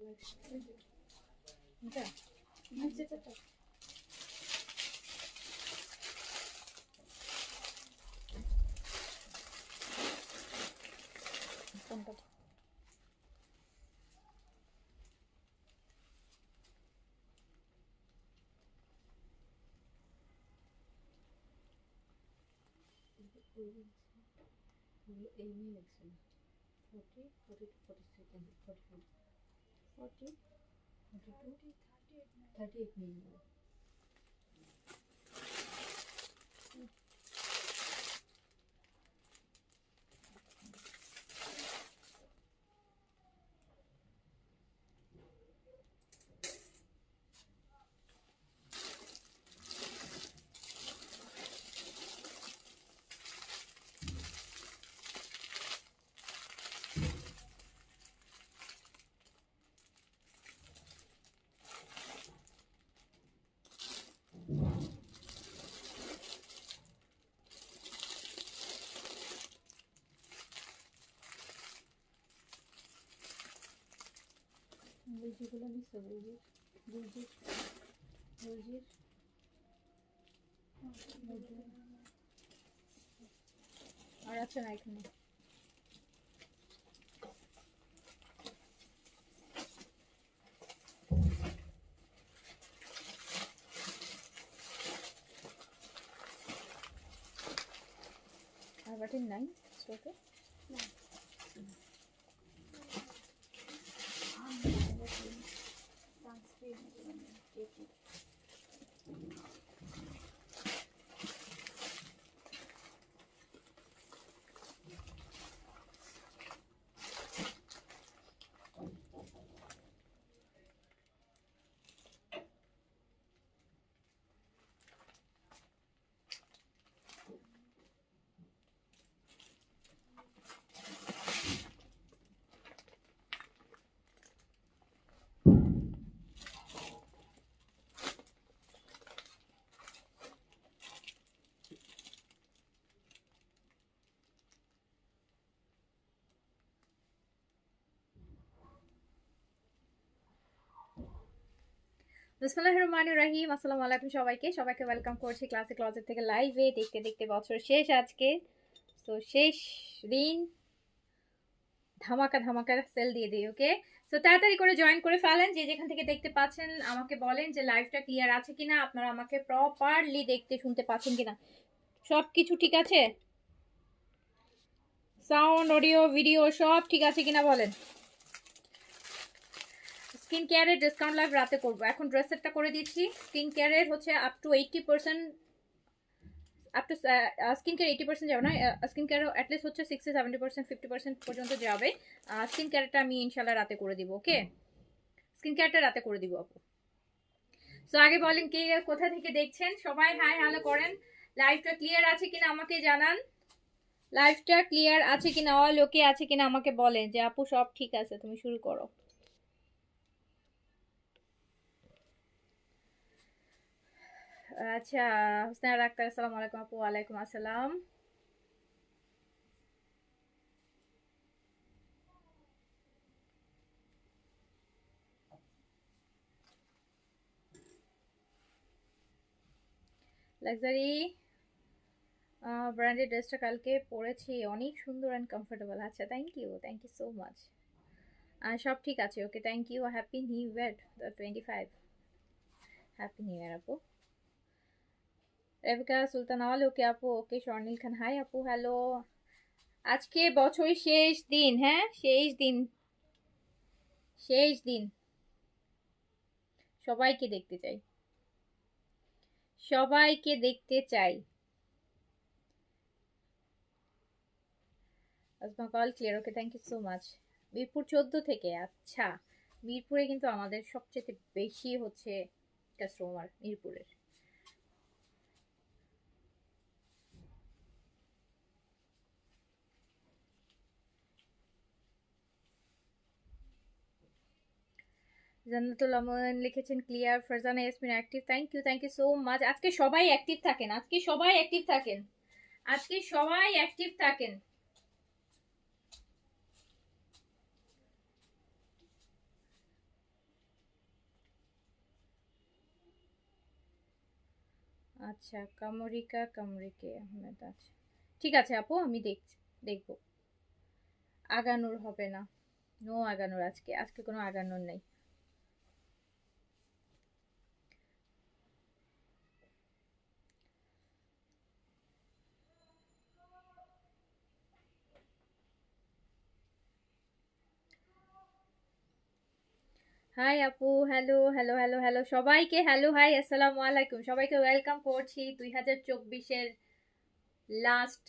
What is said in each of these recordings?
এটা কোনটা এই নিয়ে লিখছেন 40 42 43 44 40 42 38 নিয়ে যেগুলো নিচ্ছে আর আছে না এখানে আর বাটিন নাই স্টকে বিসমিল্লাহির রহমানির রহিম। আসসালামু আলাইকুম সবাইকে ওয়েলকাম করছি ক্লাসিক ক্লজেট থেকে লাইভে। দেখতে দেখতে বছর শেষ আজকে, তো শেষ দিন ধামাকা সেল দিয়ে দিই। ওকে, তো তাড়াতাড়ি করে জয়েন করে ফেলেন। যে যেখান থেকে দেখতে পাচ্ছেন আমাকে বলেন যে লাইভটা ক্লিয়ার আছে কিনা, আপনারা আমাকে প্রপারলি দেখতে শুনতে পাচ্ছেন কিনা, সব কিছু ঠিক আছে, সাউন্ড অডিও ভিডিও সব ঠিক আছে কিনা বলেন। স্কিন কেয়ারের ডিসকাউন্ট লাইভ রাতে করবো, এখন ড্রেস সেটটা করে দিচ্ছি। স্কিন কেয়ারের হচ্ছে up to 80%, up to skin care 80% যাবে না, স্কিন কেয়ার অ্যাটলিস্ট হচ্ছে 60-70% 50% পর্যন্ত যাবে। স্কিন কেয়ারটা আমি ইনশাল্লাহ রাতে করে দিব। ওকে, স্কিন কেয়ারটা রাতে করে দিব আপু। সো আগে বলেন কে কোথা থেকে দেখছেন, সবাই হাই হ্যালো করেন। লাইভটা ক্লিয়ার আছে কিনা আমাকে জানান, লাইভটা ক্লিয়ার আছে কিনা, অল ওকে আছে কিনা আমাকে বলেন যে আপু সব ঠিক আছে, তুমি শুরু করো। আচ্ছা, হুসনাইরা আক্তার আসসালামু আলাইকুম আপু। ওয়ালাইকুম আসসালাম। লাক্সারি ব্র্যান্ডেড ড্রেসটা কালকে পরেছি, অনেক সুন্দর অ্যান্ড কমফোর্টেবল। আচ্ছা, থ্যাংক ইউ সো মাচ। সব ঠিক আছে, okay, thank you. Happy new year 25, happy new year আপু। রেবিকা সুলতান অল ওকে আপু, ওকে। স্বর্ণিল খান হাই আপু, হ্যালো। আজকে বছরের শেষ দিন, হ্যাঁ শেষ দিন সবাইকে দেখতে চাই, সবাইকে দেখতে চাই। আজমা কল clear, okay, thank you so much. Mirpur 14 থেকে, আচ্ছা। মিরপুরে কিন্তু আমাদের সবচেয়ে বেশি হচ্ছে কাস্টমার মিরপুরের। জান্নাতুল আমান লিখেছেন clear. Farzana Yasmin active, thank you so much. আজকে সবাই অ্যাক্টিভ থাকেন, আজকে সবাই অ্যাক্টিভ থাকেন, আজকে সবাই অ্যাক্টিভ থাকেন। আচ্ছা, কামরিকা কামরিকে আহমেদ আছে। ঠিক আছে আপু, আমি দেখবো। আগানোর হবে না, নো আগানোর, আজকে আজকে কোনো আগানোর নেই। হাই আপু, হ্যালো হ্যালো হ্যালো হ্যালো সবাইকে, হ্যালো হাই আসসালামু আলাইকুম, সবাইকে ওয়েলকাম করছি 2024-এর লাস্ট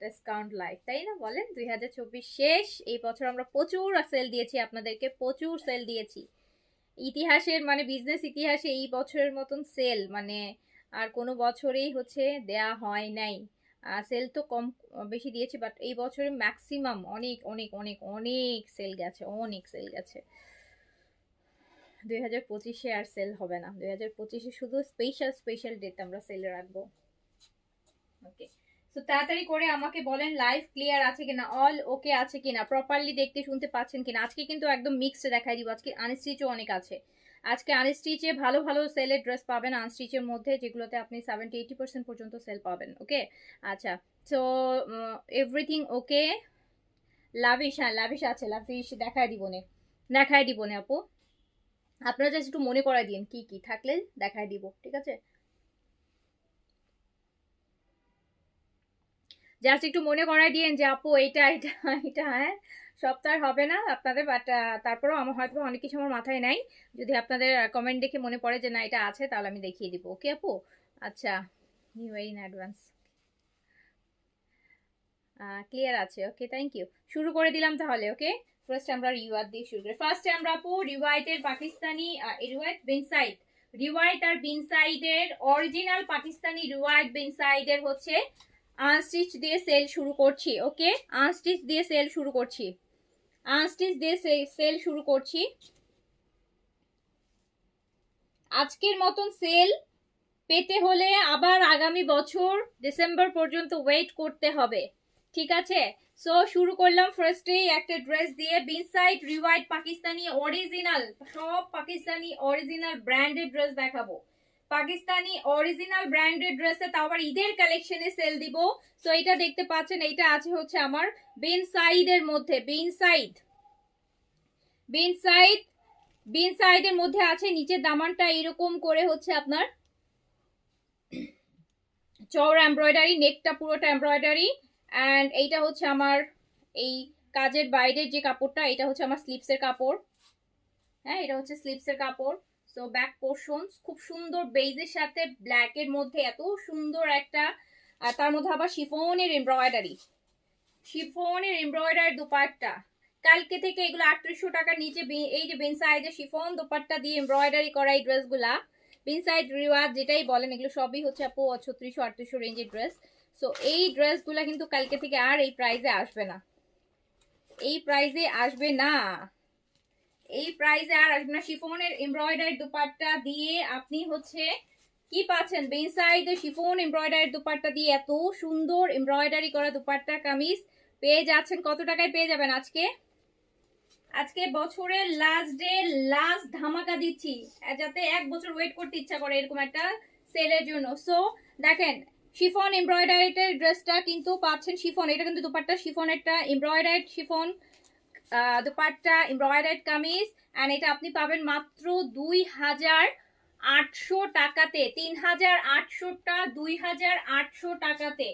ডিসকাউন্ট লাইভ, তাই না বলেন? 2024 শেষ, এই বছর আমরা প্রচুর সেল দিয়েছি, আপনাদেরকে প্রচুর সেল দিয়েছি। ইতিহাসের মানে বিজনেস ইতিহাসে এই বছরের মতন সেল মানে আর কোনো বছরেই হচ্ছে দেয়া হয় নাই। সেল তো কম বেশি দিয়েছি, বাট এই বছরে ম্যাক্সিমাম অনেক অনেক অনেক অনেক সেল গেছে, অনেক সেল গেছে। 2025-এ আর সেল হবে না, 2025-এ শুধু স্পেশাল স্পেশাল ডেট আমরা সেল রাখবো। ওকে, তো তাড়াতাড়ি করে আমাকে বলেন লাইভ ক্লিয়ার আছে কিনা, অল ওকে আছে কিনা, প্রপারলি দেখতে শুনতে পাচ্ছেন কিনা। আজকে কিন্তু একদম মিক্সড দেখাই দিব, আজকে আনস্টিচও অনেক আছে। আজকে আনস্টিচে ভালো ভালো সেলের ড্রেস পাবেন, আনস্টিচের মধ্যে যেগুলোতে আপনি 70-80% পর্যন্ত সেল পাবেন। ওকে, আচ্ছা, সো এভরিথিং ওকে। লাভিশ, হ্যাঁ লাভিশ আছে, লাভিশ দেখায় দিবনে, দেখায় দিবনে আপু। আপনারা জাস্ট একটু মনে করাই দিন কি কি থাকলে দেখায় দিব, ঠিক আছে? জাস্ট একটু মনে করাই দিয়েন যে আপু এটা এটা এটা, হ্যাঁ সব তো আর হবে না আপনাদের, বাট তারপরেও আমার হয়তো অনেক কিছু আমার মাথায় নাই। যদি আপনাদের কমেন্ট দেখে মনে পড়ে যে না এটা আছে, তাহলে আমি দেখিয়ে দিব। ওকে আপু, আচ্ছা, নিউ ইন অ্যাডভান্স ক্লিয়ার আছে। Okay, thank you. শুরু করে দিলাম তাহলে। ওকে, ফার্স্ট আমরা রিওয়াইট দিয়ে শুরু করি। ফার্স্টে আমরা আপু রিওয়াইটের পাকিস্তানি রিওয়াইট বিন সাইড, রিওয়াইট আর বিন সাইডের অরিজিনাল পাকিস্তানি রিওয়াইট বিন সাইডের হচ্ছে আনস্টিচ দিয়ে সেল শুরু করছি। ওকে, আনস্টিচ দিয়ে সেল শুরু করছি, আনস্টিচ দিয়ে সেল শুরু করছি। আজকের মতন সেল পেতে হলে আবার আগামী বছর ডিসেম্বর পর্যন্ত ওয়েট করতে হবে, ঠিক আছে? সো শুরু করলাম ফার্স্টে একটা ড্রেস দিয়ে, বিনসাইড রিওয়াইট পাকিস্তানি অরিজিনাল, সব পাকিস্তানি অরিজিনাল ব্র্যান্ডেড ড্রেস দেখাবো। পাকিস্তানি অরিজিনাল ব্র্যান্ডেড ড্রেসে তাও আবার ঈদের কালেকশনে সেল দিব। সো এটা দেখতে পাচ্ছেন, এইটা আছে হচ্ছে আমার বিনসাইডের মধ্যে, বিনসাইড, বিনসাইড, বিনসাইডের মধ্যে আছে। নিচের দামানটা এরকম করে হচ্ছে আপনার চওড়া এমব্রয়ডারি, নেকটা পুরোটা এমব্রয়ডারি। অ্যান্ড এইটা হচ্ছে আমার এই কাজের বাইরের যে কাপড়টা, এটা হচ্ছে আমার স্লিপসের কাপড়। হ্যাঁ, এটা হচ্ছে স্লিপসের কাপড়। সো ব্যাক পোর্শন খুব সুন্দর বেইজের সাথে ব্ল্যাকের মধ্যে এত সুন্দর একটা, আর তার মধ্যে আবার শিফনের এমব্রয়ডারি, শিফনের এমব্রয়ডারি দুপাট্টা। কালকে থেকে এগুলো 3800 টাকার নিচে, এই যে বিনসাইডের শিফন দুপাট্টা দিয়ে এমব্রয়ডারি করা এই ড্রেসগুলা, বিনসাইড রিওয়াজ যেটাই বলেন, এগুলো সবই হচ্ছে আপু 3600-3800 রেঞ্জের ড্রেস। সো এই ড্রেসগুলা কিন্তু কালকে থেকে আর এই প্রাইসে আসবে না, এই প্রাইসে আসবে না, এই প্রাইসে আর আসবে না। শিফনের এমব্রয়ডারি দুপাট্টা দিয়ে আপনি হচ্ছে কি পাচ্ছেন, বিনসাইডে শিফন এমব্রয়ডারি দুপাট্টা দিয়ে এত সুন্দর এমব্রয়ডারি করা দুপাট্টা কামিজ পেয়ে যাচ্ছেন। কত টাকায় পেয়ে যাবেন আজকে? আজকে বছরের লাস্ট ডে, লাস্ট ধামাকা দিচ্ছি, যাতে এক বছর ওয়েট করতে ইচ্ছা করে এরকম একটা সেলের জন্য। সো দেখেন, শিফন এমব্রয়ডারিটের ড্রেসটা কিন্তু পাচ্ছেন, শিফন, এটা কিন্তু দুপাট্টা শিফনেরটা, embroidered chiffon dupatta, embroidered kameez. And এটা আপনি পাবেন মাত্র 2800 টাকাতে, 3800টা 2800 টাকাতে,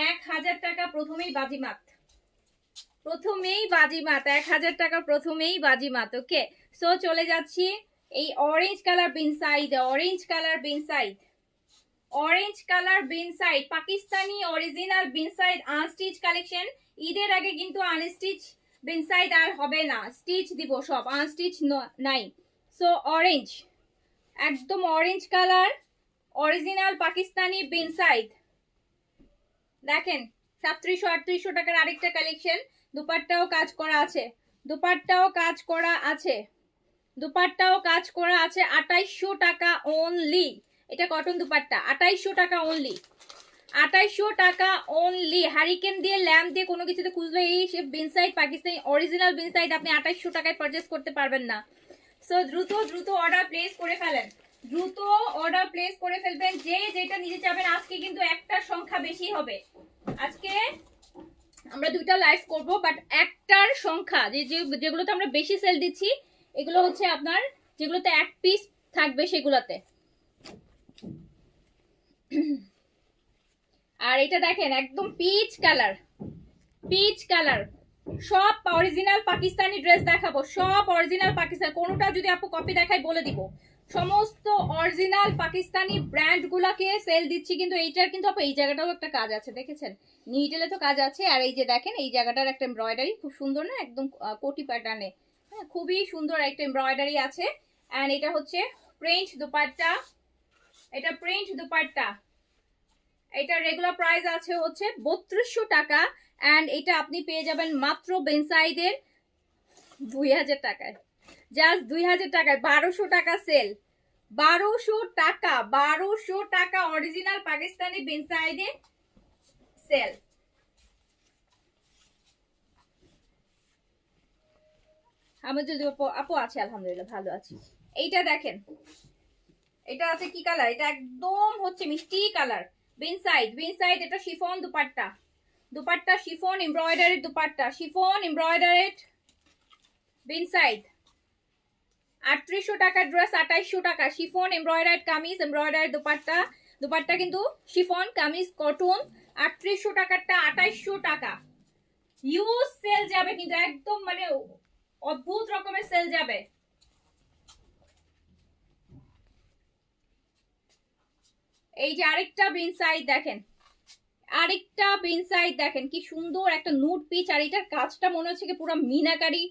1000 টাকা প্রথমেই বাজিমাত, প্রথমেই বাজিমাত, 1000 টাকা প্রথমেই বাজিমাত। ওকে, সো চলে যাচ্ছি এই orange colour Binsaeed, orange colour Binsaeed, orange colour Binsaeed Pakistani original Binsaeed unstitch collection. ঈদের আগে কিন্তু আনস্টিচ বিনসাইড আর হবে না, স্টিচ দিব সব, আনস্টিচ নাই। সো অরেঞ্জ, একদম অরেঞ্জ কালার অরিজিনাল পাকিস্তানি বিনসাইড, দেখেন 3700-3800 টাকার আরেকটা কালেকশন। দুপাট্টাও কাজ করা আছে, দুপাট্টাও কাজ করা আছে, দুপাট্টাও কাজ করা আছে, 2800 টাকা অনলি। এটা কটন দুপাট্টা, 2800 টাকা অনলি, 2800 টাকা অনলি। হারিকেন দিয়ে ল্যাম্প দিয়ে কোনো কিছুতে খুঁজলে এই বিনসাইড পাকিস্তানি অরিজিনাল বিনসাইড আপনি 2800 টাকায় পারচেস করতে পারবেন না। সো দ্রুত দ্রুত অর্ডার প্লেস করে ফেলেন, দ্রুত অর্ডার প্লেস করে ফেলবেন, যে যেটা নিতে চাবেন। আজকে কিন্তু একটার সংখ্যা বেশি হবে। আজকে আমরা দুইটা লাইভ করব, বাট একটার সংখ্যা যেগুলোতে আমরা বেশি সেল দিচ্ছি এগুলো হচ্ছে আপনার যেগুলোতে এক পিস থাকবে সেগুলোতে। আর এটা দেখেন একদম পিচ কালার, পিচ কালার। সব অরিজিনাল পাকিস্তানি ড্রেস দেখাবো, সব অরিজিনাল পাকিস্তান। কোনোটা যদি আপু কপি দেখাই বলে দিব। সমস্ত অরিজিনাল পাকিস্তানি ব্র্যান্ড গুলাকে সেল দিচ্ছি। কিন্তু এইটার কিন্তু আপু এই জায়গাটাও একটা কাজ আছে, দেখেছেন? নিডেলে তো কাজ আছে। আর এই যে দেখেন এই জায়গাটার একটা এমব্রয়ডারি খুব সুন্দর না, একদম কোটি প্যাটার্নে। হ্যাঁ, খুবই সুন্দর একটা এমব্রয়ডারি আছে। এন্ড এটা হচ্ছে প্রিন্ট দুপাট্টা, এটা প্রিন্ট দুপাট্টা। এটা রেগুলার প্রাইস আছে হচ্ছে 3200 টাকা। এন্ড এটা আপনি পেয়ে যাবেন মাত্র বেনসাইডের 2000 টাকায়, জাস্ট 2000 টাকায়। 1200 টাকা সেল, 1200 টাকা, 1200 টাকা অরিজিনাল পাকিস্তানি বেনসাইডে সেল। আমার যদি আপু আছে আলহামদুলিল্লাহ ভালো আছি। এইটা দেখেন, এটা আছে কি কালার, এটা একদম হচ্ছে মিষ্টি কালার। বিনসাইড, বিনসাইড এটা chiffon dupatta, dupatta chiffon embroidered dupatta, chiffon embroidered Binsaeed. 3800 টাকার ড্রেস 2800 টাকা। Chiffon embroidered kameez, embroidered dupatta, dupatta কিন্তু শিফন কামিজ কটন। 3800 টাকারটা 2800 টাকা। হিউজ সেল যাবে কিন্তু, একদম মানে অদ্ভুত রকমের সেল যাবে। এই যে আরেকটা বিনসাইড দেখেন, আরেকটা বিনসাইড দেখেন কি সুন্দর একটা নুড পিচ। আর এটার কাজটা মনে হচ্ছে কি পুরো মিনাকারি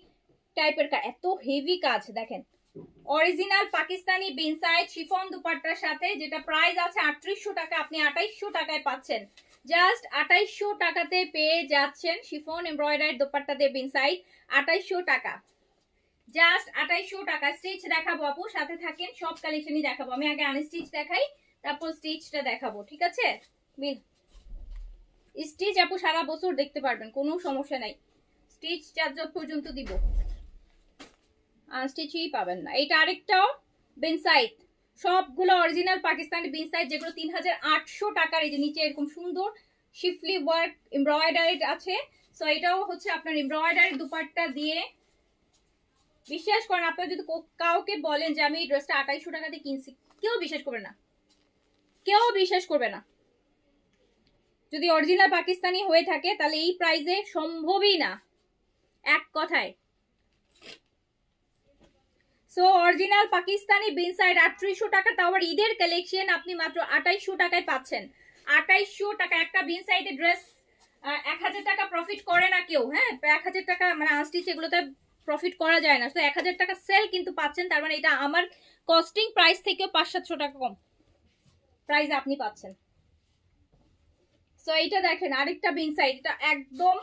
টাইপের কাজ, এত হেভি কাজ দেখেন। অরিজিনাল পাকিস্তানি বিনসাইড শিফন দুপাট্টার সাথে, যেটা প্রাইস আছে 3800 টাকা, আপনি 2800 টাকায় পাচ্ছেন। জাস্ট 2800 টাকাতে পেয়ে যাচ্ছেন শিফন এমব্রয়ডারি দুপাট্টা দিয়ে বিনসাইড, 2800 টাকা, জাস্ট 2800 টাকা। স্টিচ দেখাবো আপু, সাথে থাকেন, সব কালেকশনই দেখাবো। আমি আগে আনস্টিচ দেখাই, তারপর স্টিচটা দেখাবো, ঠিক আছে? স্টিচ আপু সারা বছর দেখতে পারবেন, কোনো সমস্যা নাই। স্টিচ চার্জ পর্যন্ত দিব, আনস্টিচই পাবেন না। এটা আরেকটাও বেনসাইড, সবগুলো অরিজিনাল পাকিস্তানি বেনসাইড, যেগুলো 3800 টাকার। এই যে নিচে এরকম সুন্দর শিফলি ওয়ার্ক এমব্রয়ডারি আছে। সো এটাও হচ্ছে আপনার এমব্রয়ডারি দুপাট্টা দিয়ে। বিশ্বাস করেন, আপনারা যদি কাউকে বলেন যে আমি এই ড্রেসটা 2800 টাকা দিয়ে কিনছি, কেউ বিশ্বাস করবে না, কেউ বিশ্বাস করবে না। যদি অরিজিনাল পাকিস্তানি হয়ে থাকে তাহলে এই প্রাইসে সম্ভবই না, এক কথায়। সো অরিজিনাল পাকিস্তানি বিনসাইড 3800 টাকা, তাও আবার ঈদের কালেকশন, আপনি মাত্র 2800 টাকায় পাচ্ছেন। 2800 টাকা একটা বিনসাইডের ড্রেস। 1000 টাকা প্রফিট করে না কেউ, হ্যাঁ 1000 টাকা মানে আনস্টিচ এগুলোতে প্রফিট করা যায় না। তো 1000 টাকা সেল কিন্তু পাচ্ছেন, তার মানে এটা আমার কস্টিং প্রাইস থেকে 500-700 টাকা কম প্রাইস আপনি পাচ্ছেন। সো এইটা দেখেন আরেকটা বিনসাইড, এটা একদম,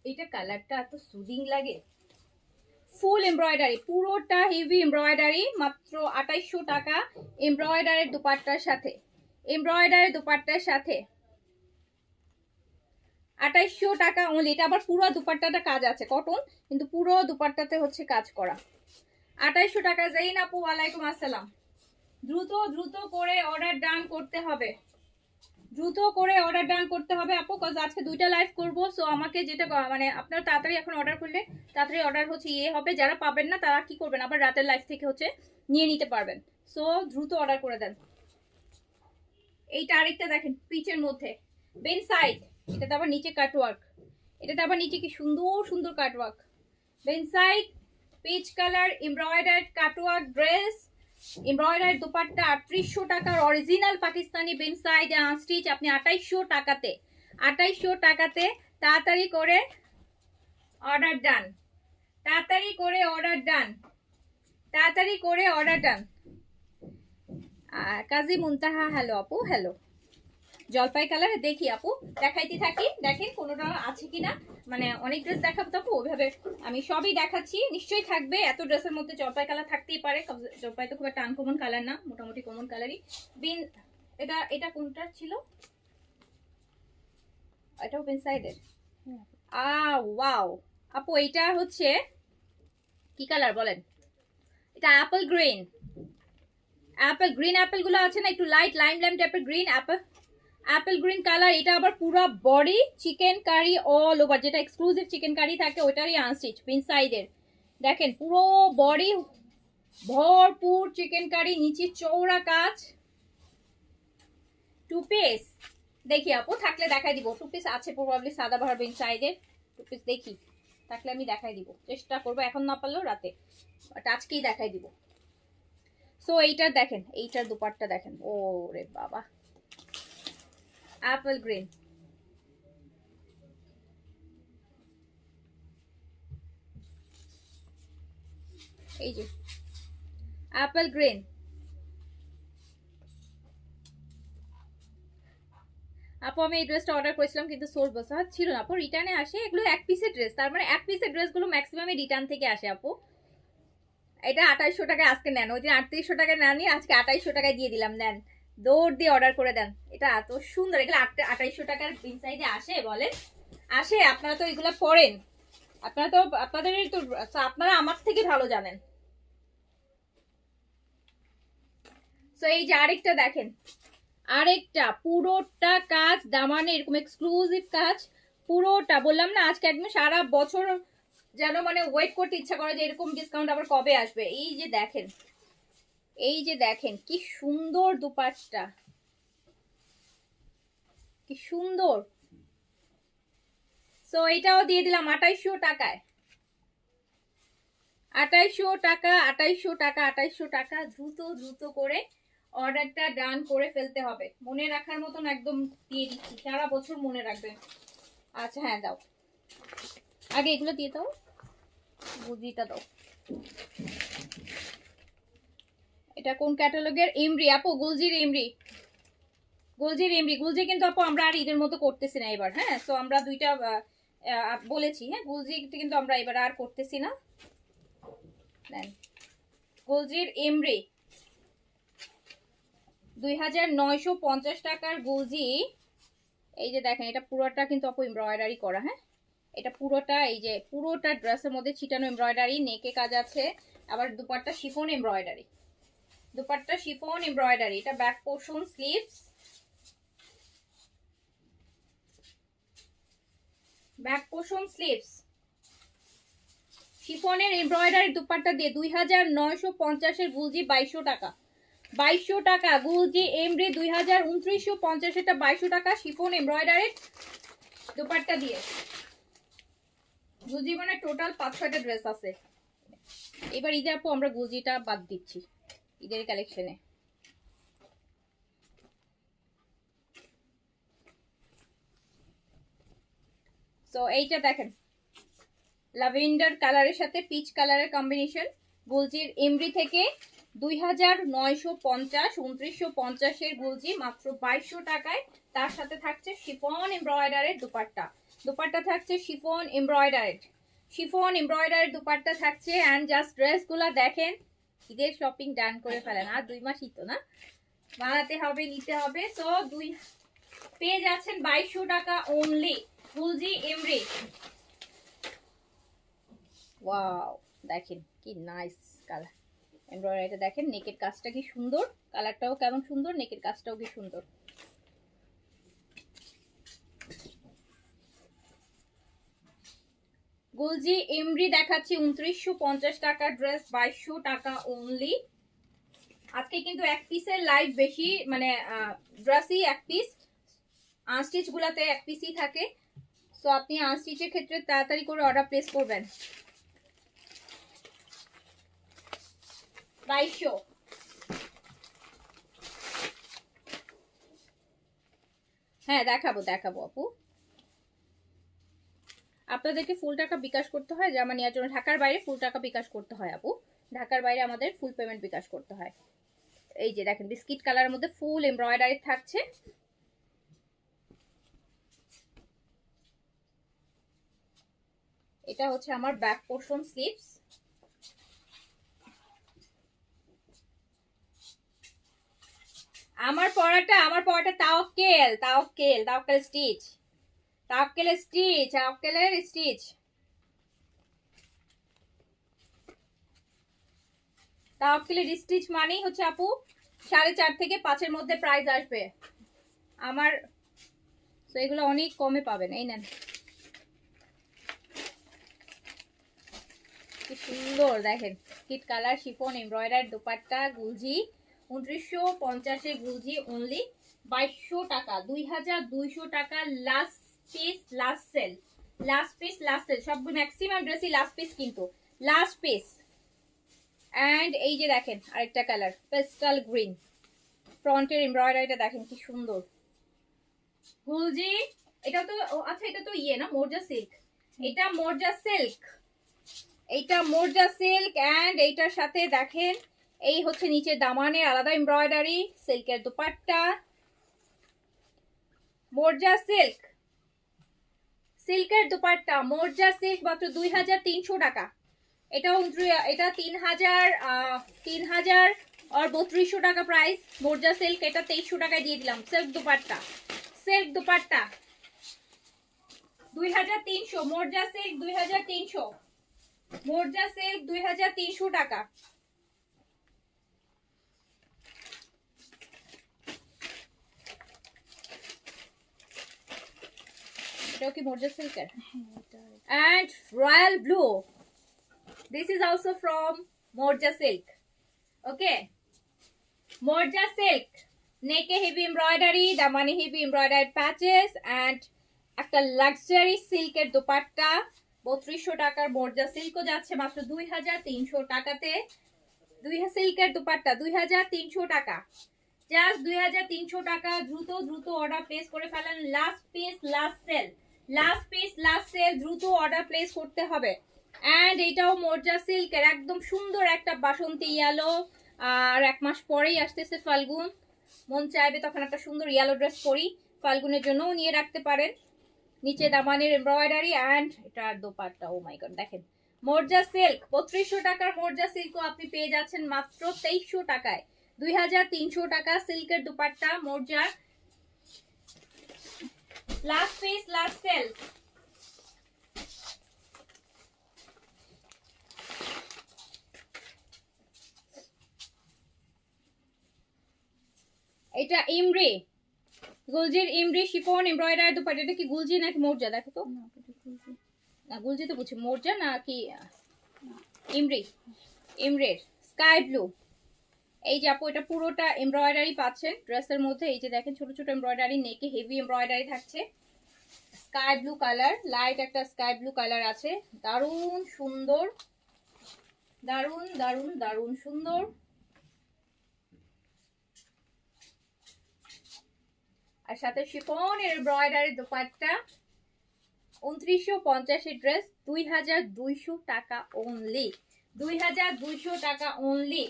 এইটা কালারটা এত সুদিং লাগে। ফুল এমব্রয়ডারি, পুরোটা হেভি এমব্রয়ডারি, মাত্র 2800 টাকা। এমব্রয়ডারি দুপাট্টার সাথে, এমব্রয়ডারি দুপাট্টার সাথে 2800 টাকা অনলি। এটা আবার পুরো দুপাট্টাটা কাজ আছে, কটন, কিন্তু পুরো দুপাট্টাতে হচ্ছে কাজ করা। 2800 টাকা। জাইন আপু ওয়ালাইকুম আসসালাম। দ্রুত দ্রুত করে অর্ডার ডান করতে হবে, দ্রুত করে অর্ডার ডান করতে হবে আপু, কজ আজকে দুইটা লাইভ করব। সো আমাকে যেটা মানে আপনারা তাড়াতাড়ি এখন অর্ডার করলে তাড়াতাড়ি অর্ডার হচ্ছে ইয়ে হবে। যারা পাবেন না তারা কি করবেন, আবার রাতের লাইভ থেকে হচ্ছে নিয়ে নিতে পারবেন। সো দ্রুত অর্ডার করে দেন। এইটা আরেকটা দেখেন পিচের মধ্যে বেনসাইড, এটাতে আবার নিচে কাটওয়ার্ক, এটাতে আবার নিচে কি সুন্দর সুন্দর cutwork. Binsaeed peach colour embroidered cutwork dress, embroidery dupatta 3800 টাকার অরিজিনাল পাকিস্তানি বেনসাইড আনস্টিচ, আপনি 2800 টাকাতে, 2800 টাকাতে। তাড়াতাড়ি করে অর্ডার ডান, তাড়াতাড়ি করে অর্ডার ডান, তাড়াতাড়ি করে অর্ডার ডান। কাজী মুনতাহা হ্যালো আপু, হ্যালো। জলপাই কালারে দেখি আপু, দেখাইতে থাকি, দেখেন কোনোটা আছে কিনা। মানে অনেক ড্রেস দেখাবো তো আপু, ওইভাবে আমি সবই দেখাচ্ছি, নিশ্চয়ই থাকবে। এত ড্রেসের মধ্যে জলপাই কালার থাকতেই পারে, জলপাই তো খুব একটা আনকমন কালার না, মোটামুটি কমন কালারই। বিন এটা এটা কোনটা ছিল, এটাও বিন সাইডের। ওয়াও আপু, এইটা হচ্ছে কি কালার বলেন? এটা apple green, apple green apple গুলো আছে না, একটু লাইট লাইম লাইম টাইপের গ্রিন অ্যাপেল গ্রিন কালার। এটা আবার পুরো body chicken curry all over, যেটা এক্সক্লুসিভ চিকেন কারি থাকে ওইটারই আনস্টিচ ইনসাইডের। দেখেন পুরো বডি ভরপুর চিকেন কারি, নিচে চৌড়া কাজ। 2 পিস দেখি আপু, থাকলে দেখাই দিব। 2 পিস আছে প্রবাবলি, সাদা ভার্ব ইনসাইডের। 2 পিস দেখি, থাকলে আমি দেখাই দিব, চেষ্টা করবো, এখন না পারলেও রাতে, বাট আজকেই দেখাই দিব। সো এইটার দেখেন, এইটার দুপাট্টা দেখেন, ও রে বাবা, অ্যাপেল গ্রিন। এই যে অ্যাপেল গ্রিন, আপু আমি এই ড্রেসটা অর্ডার করেছিলাম কিন্তু সোল বসা ছিল না আপু, রিটার্নে আসে। এগুলো এক পিসের ড্রেস, তার মানে এক পিসের ড্রেসগুলো ম্যাক্সিমামই রিটার্ন থেকে আসে আপু। এটা 2800 টাকায় আজকে নেন, ওই দিন 3800 টাকায় নেননি, আজকে 2800 টাকায় দিয়ে দিলাম, নেন দৌড় দিয়ে অর্ডার করে দেন। এটা এত সুন্দর, এগুলো 2800 টাকার ইনসাইডে আসে বলেন, আসে? আপনারা তো এগুলো পড়েন, আপনারা তো আপনাদের তো, আপনারা আমার থেকে ভালো জানেন। তো এই যে আরেকটা দেখেন, আরেকটা পুরোটা কাজ দামানে, এরকম এক্সক্লুসিভ কাজ পুরোটা। বললাম না আজকে একদম সারা বছর যেন মানে ওয়েট করতে ইচ্ছা করে যে এরকম ডিসকাউন্ট আবার কবে আসবে। এই যে দেখেন, এই যে দেখেন কি সুন্দর দুপাট্টা, কি সুন্দর। সো এটাও দিয়ে দিলাম 2800 টাকায়, 2800 টাকা, 2800 টাকা, 2800 টাকা। দ্রুত দ্রুত করে অর্ডারটা ডান করে ফেলতে হবে, মনে রাখার মতন একদম দিয়ে দিচ্ছি, সারা বছর মনে রাখবেন। আচ্ছা হ্যাঁ দাও, আগে এগুলো দিয়ে দাও, বুঝিটা দাও। এটা কোন ক্যাটালগের? এমরি আপু, গুলজির এমরি, গুলজির এমরি। গুলজি কিন্তু আপু আমরা আর ঈদের মতো করতেছি না এবার, হ্যাঁ। সো আমরা দুইটা বলেছি, হ্যাঁ গুলজি কিন্তু আমরা এবার আর করতেছি না। নেন গুলজির এমরি, 2950 টাকার গুলজি। এই যে দেখেন, এটা পুরোটা কিন্তু আপু এমব্রয়ডারি করা, হ্যাঁ এটা পুরোটা, এই যে পুরোটা ড্রেসের মধ্যে ছিটানো এমব্রয়ডারি, নেকে কাজ আছে, আবার dupatta chiffon embroidery, dupatta chiffon embroidery. এটা back portion, sleeves, back portion sleeves, শিফনের এমব্রয়ডারি দুপাট্টা দিয়ে 2950 এর গুলজি 2200 টাকা, 2200 টাকা গুলজি এমব্রি 2950 এটা 2200 টাকা শিফন এমব্রয়ডারি দুপাট্টা দিয়ে। গুলজি মানে টোটাল 5-6টা ড্রেস আছে। এবার ঈদে আপু আমরা গুলজিটা বাদ দিচ্ছি ঈদের কালেকশনে। সো এইটা দেখেন, ল্যাভেন্ডার কালারের সাথে পিচ কালারের কম্বিনেশন, গুলজির এমব্রি থেকে 2950, 2950 এর গুলজি মাত্র 2200 টাকায়। তার সাথে থাকছে শিফন এমব্রয়ডারের দুপাট্টা, দুপাট্টা থাকছে শিফন এমব্রয়ডারেড, শিফন এমব্রয়ডারের দুপাট্টা থাকছে। অ্যান্ড জাস্ট ড্রেসগুলো দেখেন, ঈদের শপিং ডান করে ফেলেন, আর 2 মাসই তো না, বানাতে হবে, নিতে হবে। তো দুই পেয়ে যাচ্ছেন 2200 টাকা অনলি গুলজি এমব্রি। ওয়াও দেখেন কি নাইস কালার, এমব্রয়ডারিটা দেখেন, নেকের কাজটা কি সুন্দর, কালারটাও কেমন সুন্দর, নেকের কাজটাও কি সুন্দর। গুলজি এমব্রি দেখাচ্ছি 2950 টাকা ড্রেস, 2200 টাকা অনলি। আজকে কিন্তু এক পিসের লাইভ বেশি, মানে ড্রেসই এক পিস, আনস্টিচ গুলাতে এক পিসই থাকে। সো আপনি আনস্টিচের ক্ষেত্রে তাড়াতাড়ি করে অর্ডার প্লেস করবেন। 2200। হ্যাঁ দেখাবো দেখাবো আপু, আপনাদেরকে ফুল টাকা বিকাশ করতে হয় জামা নেওয়ার জন্য, ঢাকার বাইরে ফুল টাকা বিকাশ করতে হয় আপু, ঢাকার বাইরে আমাদের ফুল পেমেন্ট বিকাশ করতে হয়। এই যে দেখেন বিস্কিট কালারের মধ্যে ফুল এমব্রয়ডারি থাকছে, এটা হচ্ছে আমার ব্যাক পোর্শন স্লিভস। আমার পরাটা Tawakkal, Tawakkal, Tawakkal stitch, তাওয়াক্কেলের stitch, তাওয়াক্কেলের stitch, তাওয়াক্কেলের stitch মানেই হচ্ছে আপু 4.5 থেকে 5-এর মধ্যে প্রাইস আসবে আমার। তো এগুলো অনেক কমে পাবেন। এই নেন, কি সুন্দর দেখেন, কিট colour chiffon embroidery dupatta Gulljee 2950 Gulljee only 2200 টাকা, 2200 টাকা। Last piece last sale, last piece last sale, সব ম্যাক্সিমাম ড্রেসই লাস্ট পিস, কিন্তু লাস্ট পিস। এন্ড এই যে দেখেন আরেকটা কালার পেস্টাল গ্রিন, ফ্রন্টের এমব্রয়ডারিটা দেখেন কি সুন্দর গুলজি। এটা তো আচ্ছা, এটা তো ইয়ে না, মোরজা সিল্ক, এটা মোরজা সিল্ক, এইটা মোরজা সিল্ক। এন্ড এইটার সাথে দেখেন এই হচ্ছে নিচে দামানের আলাদা এমব্রয়ডারি, সিল্কের দুপাট্টা, মোরজা সিল্ক, সিল্কের দুপাট্টা মোরজা সিল্ক মাত্র 2300 টাকা। এটাও এটা 3000 আর 3200 টাকা প্রাইস। মোরজা সিল্ক এটা 2300 টাকায় দিয়ে দিলাম। Silk dupatta, silk dupatta 2300, Morja silk 2300, Morja silk 2300 টাকা। এটাও কি মোরজা সিল্কের? And royal blue, this is also from Morja Silk. Okay, Morja Silk, নেকে হেভি এমব্রয়ডারি, দামানে হেভি এমব্রয়ডারি প্যাচেস এন্ড একটা লাক্সারি সিল্কের দোপাট্টা 3200 টাকার। মোরজা সিল্কও যাচ্ছে মাত্র 2300 টাকাতে। সিল্কের দোপাট্টা 2300 টাকা, জাস্ট 2300 টাকা। দ্রুত দ্রুত অর্ডার প্লেস করে ফেলেন। Last piece last sale, last piece last sale, দ্রুত অর্ডার প্লেস করতে হবে। এন্ড এটাও মোরজা সিল্কের একদম সুন্দর একটা বাসন্তী ইয়েলো। আর 1 মাস পরেই আসতেছে ফাল্গুন, মন চাইবে তখন একটা সুন্দর ইয়েলো ড্রেস পরি, ফাল্গুনের জন্যও নিয়ে রাখতে পারেন। নিচে দামানের এমব্রয়ডারি এন্ড এটার দোপাট্টা, ও মাই গড দেখেন। মোরজা সিল্ক 3200 টাকার মোরজা সিল্কও আপনি পেয়ে যাচ্ছেন মাত্র 2300 টাকায়। 2300 টাকা সিল্কের dupatta Morja. Last piece last sale. এটা ইমরি, গুলজির ইমরি শিফন এমব্রয়ডারি দুপাট্টা। এটা কি গুলজি নাকি মোরজা দেখো তো? না গুলজি তো বুঝছি, মোরজা না কি ইমরি? ইমরির স্কাই ব্লু। এই যে আপু এটা পুরোটা এমব্রয়ডারি পাচ্ছেন ড্রেসের মধ্যে। এই যে দেখেন ছোট ছোট এমব্রয়ডারি, নেকে হেভি এমব্রয়ডারি থাকছে। স্কাই ব্লু কালার, লাইট একটা স্কাই ব্লু কালার আছে, দারুণ সুন্দর, দারুণ দারুণ দারুণ সুন্দর। আর সাথে শিফন এমব্রয়ডারি দোপাট্টা 2950 ড্রেস 2200 টাকা অনলি, 2200 টাকা অনলি।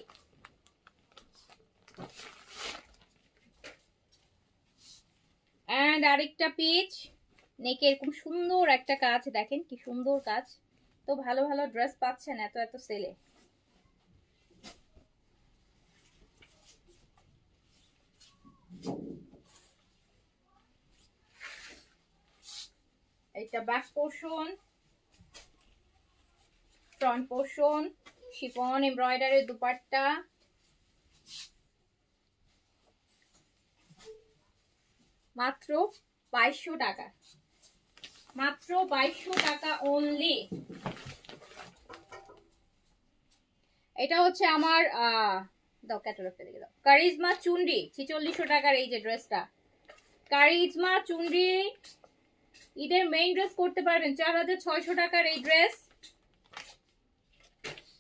এন্ড আরেকটা পিচ, নেকে এরকম সুন্দর একটা কাজ দেখেন কি সুন্দর কাজ। তো ভালো ভালো ড্রেস পাচ্ছেন এত এত সেলে। এটা back portion, front portion, chiffon embroidery dupatta, মাত্র 2200 টাকা, মাত্র 2200 টাকা অনলি। এটা হচ্ছে আমার দাও ক্যাটালগটা দেখে দাও। কারিজমা চুনরি 4600 টাকার এই যে ড্রেসটা, কারিজমা চুনরি ঈদের মেইন ড্রেস করতে পারবেন। 4600 টাকার এই ড্রেস,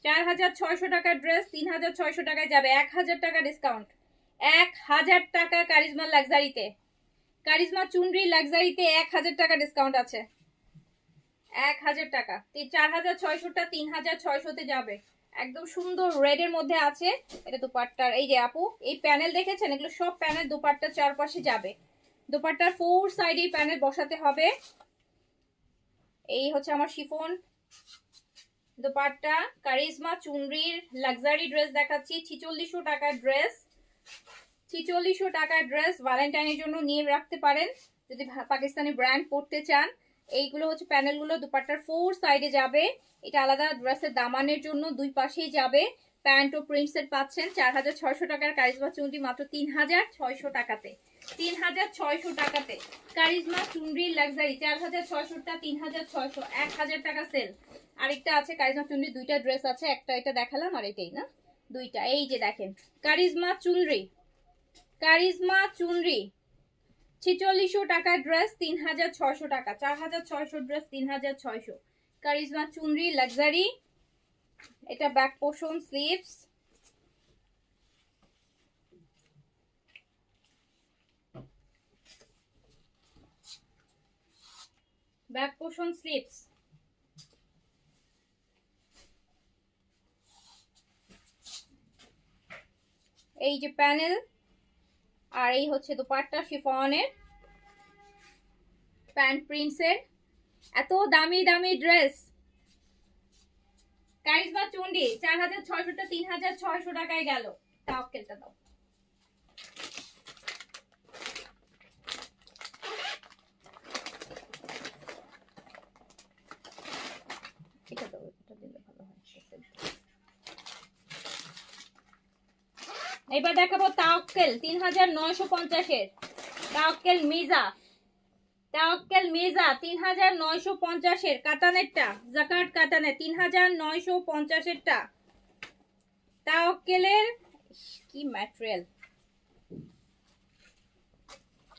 4600 টাকার ড্রেস 3600 টাকায় যাবে। 1000 টাকা ডিসকাউন্ট, 1000 টাকা কারিজমা লাক্সারিতে, কারিজমা চুনরি লাক্সারিতে 1000 টাকা ডিসকাউন্ট আছে। 1000 টাকা, 4600টা 3600তে যাবে। একদম সুন্দর রেড এর মধ্যে আছে। এটা দুপাট্টার এই যে আপু এই প্যানেল দেখেছেন, এগুলো সব প্যানেল দুপাট্টার চারপাশে যাবে। দুপাট্টার 4 সাইডে প্যানেল বসাতে হবে। এই হচ্ছে আমার শিফন দুপাট্টা, কারিজমা চুনরির লাক্সারি ড্রেস দেখাচ্ছি। 4600 টাকার ড্রেস, 4600 টাকার ড্রেস ভ্যালেন্টাইনের জন্য নিয়ে রাখতে পারেন যদি পাকিস্তানি ব্র্যান্ড পড়তে চান। এইগুলো হচ্ছে প্যানেলগুলো দুপাট্টার 4 সাইডে যাবে। এটা আলাদা ড্রেসের দামানের জন্য দুই পাশেই যাবে। প্যান্ট ও প্রিন্টসের পাচ্ছেন 4600 টাকার কারিজমা চুনরি মাত্র 3600 টাকাতে। 3600 টাকাতে কারিজমা চুনরি লাক্সারি 4600 টা 3600, 1000 টাকা সেল। আরেকটা আছে কারিজমা চুনরি, দুইটা ড্রেস আছে, একটা এটা দেখালাম আর এটাই না, দুইটা। এই যে দেখেন কারিজমা চুনরি, কারিজমা চুনরি 4600 টাকার ড্রেস 3600 টাকা, 4600 ড্রেস 3600। কারিজমা চুনরি লাক্সারি, এটা back portion sleeves, back portion sleeves, এই যে প্যানেল, আর এই হচ্ছে দোপাট্টা শিফনের, প্যান্ট প্রিন্টসের। এত দামি দামি ড্রেস কারিজমা চুনরি 4600 টা 3600 টাকায় গেল। তাওয়াক্কেলটা দাও, এটা দাও, এটা দিলে ভালো হয়। এবার দেখাবো তাওয়াক্কেল 3950 এর, তাওয়াক্কেল মিজা, তাওয়াক্কেল মিজা 3950 এর কাতানেরটা, জাকার্ড কাতানে 3950 এরটা। তাওয়াক্কেলের কি ম্যাটেরিয়াল,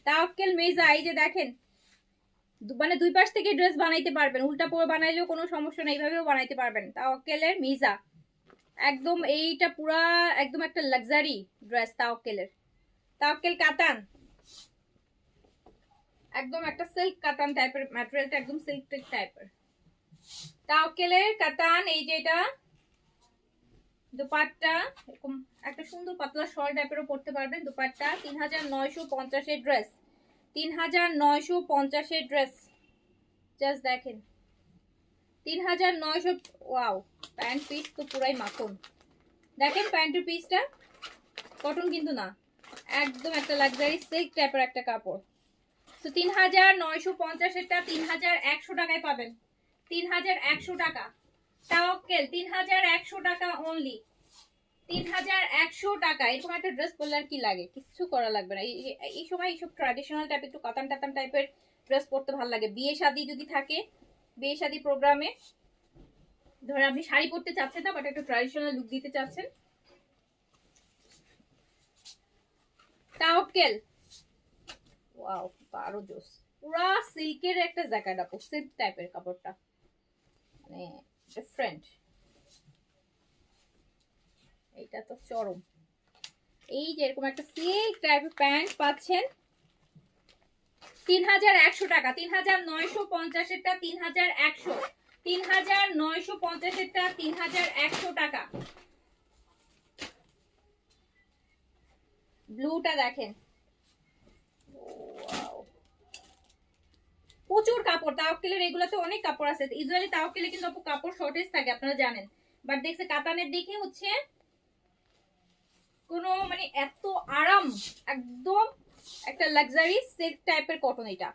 তাওয়াক্কেল মিজা, এই যে দেখেন মানে দুই পাশ থেকে ড্রেস বানাইতে পারবেন, উল্টা পরে বানাইলেও কোনো সমস্যা নেই, এইভাবেও বানাইতে পারবেন। তাওয়াক্কেলের মিজা একদম, এইটা পুরা একদম একটা লাক্সারি ড্রেস তাওয়াক্কেলের। তাওয়াক্কেল কাতান একদম একটা সিল্ক কাতান টাইপের, ম্যাটেরিয়ালটা একদম সিল্ক টাইপের। তাওয়াক্কেলের কাতান, এই যে এটা দুপাট্টা, এরকম একটা সুন্দর পাতলা শল টাইপেরও পরতে পারবেন। দুপাট্টা 3950 এর ড্রেস, 3950 এর ড্রেস, জাস্ট দেখেন 3900। ওয়াও, প্যান্ট পিস তো পুরাই মাখন, দেখেন প্যান্টের পিসটা কটন কিন্তু না, একদম একটা লাক্সারি সিল্ক টাইপের একটা কাপড়। তো 3950 এরটা 3100 টাকায় পাবেন, 3100 টাকা। তাওয়াক্কেল 3100 টাকা অনলি, 3100 টাকা। এরকম একটা ড্রেস পরলে আর কি লাগে, কিছু করা লাগবে না। এই সময় এইসব ট্র্যাডিশনাল টাইপের একটু কাতান টাতান টাইপের ড্রেস পরতে ভালো লাগে। বিয়ে শাদী যদি থাকে, বিয়ে শাদী প্রোগ্রামে ধরেন আপনি শাড়ি পরতে চাচ্ছেন না, বাট একটু ট্র্যাডিশনাল লুক দিতে চাচ্ছেন, তাওয়াক্কেল। ওয়াও, আরো জোস, পুরা সিল্কের একটা জ্যাকেট, আপু সিল্ক টাইপের কাপড়টা, মানে ডিফারেন্ট। এইটা তো চরম। এই যে এরকম একটা সিল্ক টাইপের প্যান্ট পাচ্ছেন 3100 টাকা, 3950 এরটা 3100, 3950 এরটা 3100 টাকা। ব্লুটা দেখেন, প্রচুর কাপড় তাওয়াক্কেলের, এগুলোতে অনেক কাপড় আছে। ইউজুয়ালি তাওয়াক্কেলে কিন্তু আপু কাপড় শর্টেজ থাকে, আপনারা জানেন, বাট দেখছে কাতানের দেখে হচ্ছে কোনো মানে এত আরাম, একদম একটা লাক্সারি সিল্ক টাইপের কটন এটা।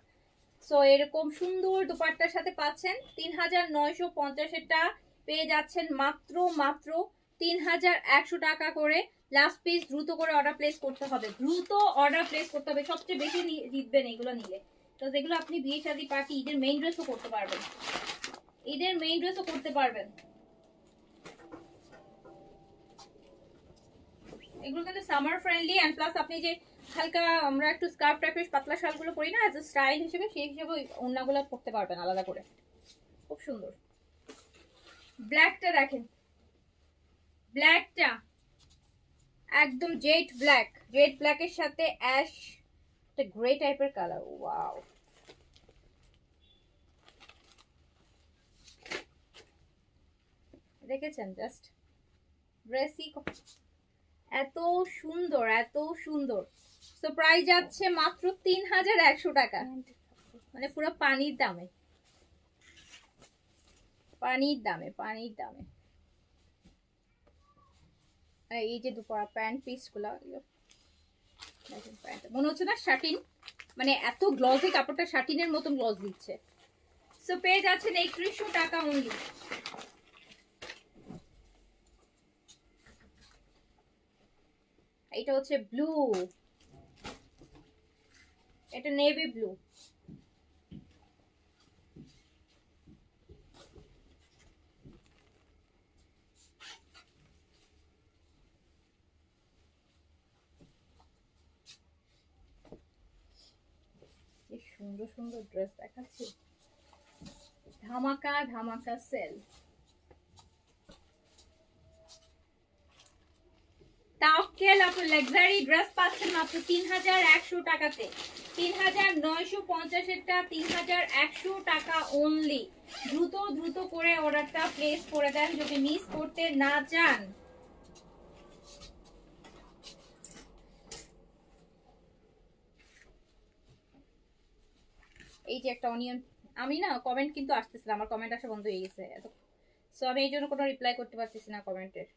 সো এরকম সুন্দর দুপাট্টার সাথে পাচ্ছেন 3950 এরটা পেয়ে যাচ্ছেন মাত্র মাত্র 3100 টাকা করে। লাস্ট পিস দ্রুত করে অর্ডার প্লেস করতে হবে, দ্রুত অর্ডার প্লেস করতে হবে, সবচেয়ে বেশি জিতবেন এগুলো নিলে। তো যেগুলো আপনি বিয়ে শাদী পার্টি ঈদের মেইন ড্রেসও করতে পারবেন, ঈদের মেইন ড্রেসও করতে পারবেন। এগুলো কিন্তু সামার ফ্রেন্ডলি, এন্ড প্লাস আপনি যে হালকা আমরা একটু স্কার্ফ টাইপের পাতলা শালগুলো পরি না, অ্যাজ এ স্টাইল হিসেবে, সেই হিসেবে ওড়নাগুলো পরতে পারবেন আলাদা করে, খুব সুন্দর। ব্ল্যাকটা দেখেন, ব্ল্যাকটা একদম জেড ব্ল্যাক, জেড ব্ল্যাকের সাথে অ্যাশ একটা গ্রে টাইপের কালার। ওয়াও, দেখেছেন জাস্ট ড্রেসই এত সুন্দর, এত সুন্দর। তো প্রাইস যাচ্ছে মাত্র 3100 টাকা, মানে পুরো পানির দামে, পানির দামে, পানির দামে। এই যে দুপুরা প্যান্ট পিস গুলা দেখেন, প্যান্ট মনে হচ্ছে না শাটিন, মানে এত গ্লসি কাপড়টা, শাটিনের মতন গ্লস দিচ্ছে। সো পেয়ে যাচ্ছেন 3100 টাকা অনলি। এটা হচ্ছে ব্লু, এটা নেভি ব্লু। কি সুন্দর সুন্দর ড্রেস দেখাচ্ছি, ধামাকা ধামাকা সেল। তাওকেল আপু লাক্সারি ড্রেস পাচ্ছেন মাত্র 3100 টাকাতে। 3950 এরটা 3100 টাকা অনলি। দ্রুত দ্রুত করে অর্ডারটা প্লেস করে দেন যদি মিস করতে না চান। এই যে একটা অনিয়ন, আমি না কমেন্ট কিন্তু আসতেছিল, আমার কমেন্ট আসা বন্ধ হয়ে গেছে এত, সো আমি এই জন্য কোনো রিপ্লাই করতে পারতেছি না কমেন্টের।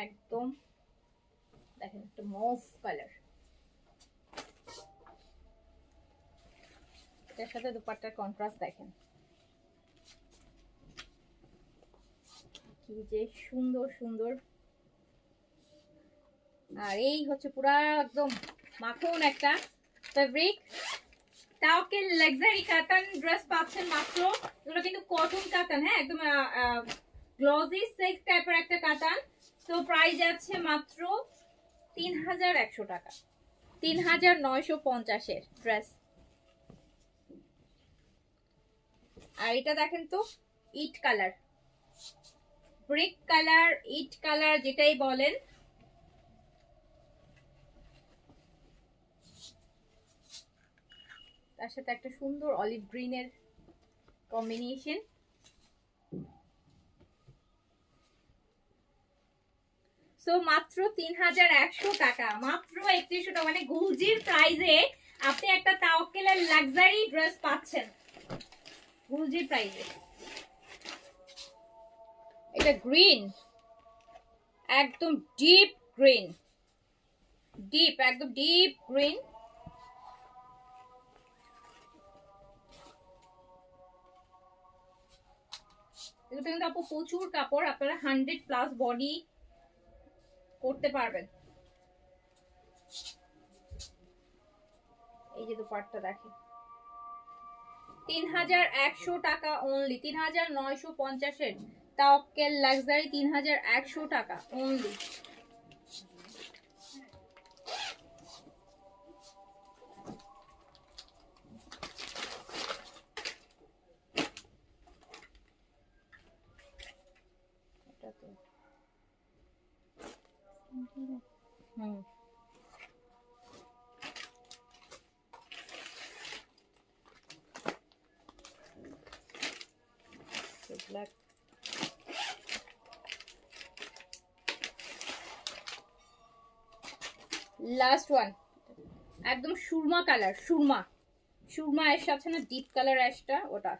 একদম দেখেন একটা মভ কালার, এটার সাথে দুপাট্টার কন্ট্রাস্ট দেখেন কি যে সুন্দর সুন্দর। আর এই হচ্ছে পুরা একদম মাখন একটা ফেব্রিক, তাওকেল লাক্সারি কাতান ড্রেস পাচ্ছেন মাত্র। এগুলো কিন্তু কটন কাতান, হ্যাঁ একদম গ্লজি সিল্ক টাইপের একটা কাতান। তো প্রাইস যাচ্ছে মাত্র 3100 টাকা, 3950 এর ড্রেস। আর এটা দেখেন তো ইট কালার, ব্রিক কালার, ইট কালার যেটাই বলেন। তার সাথে একটা সুন্দর অলিভ গ্রিনের কম্বিনেশন। সো মাত্র 3100 টাকা, মাত্র 3100 টাকা, মানে গুলজির প্রাইসে আপনি একটা তাওকেলের লাক্সারি ড্রেস পাচ্ছেন গুলজির প্রাইসে। এটা গ্রিন, একদম ডিপ গ্রিন, ডিপ একদম ডিপ গ্রিন। এগুলো কিন্তু আপু প্রচুর কাপড়, আপনারা 100+ বডি করতে পারবেন। এই যে দুপাট্টা দেখেন 3100 টাকা অনলি, 3950 এর তাওকেল লাক্সারি 3100 টাকা অনলি। black, লাস্ট ওয়ান একদম সুরমা কালার, সুরমা সুরমা অ্যাশ আছে না, ডিপ কালার অ্যাশটা ওটা।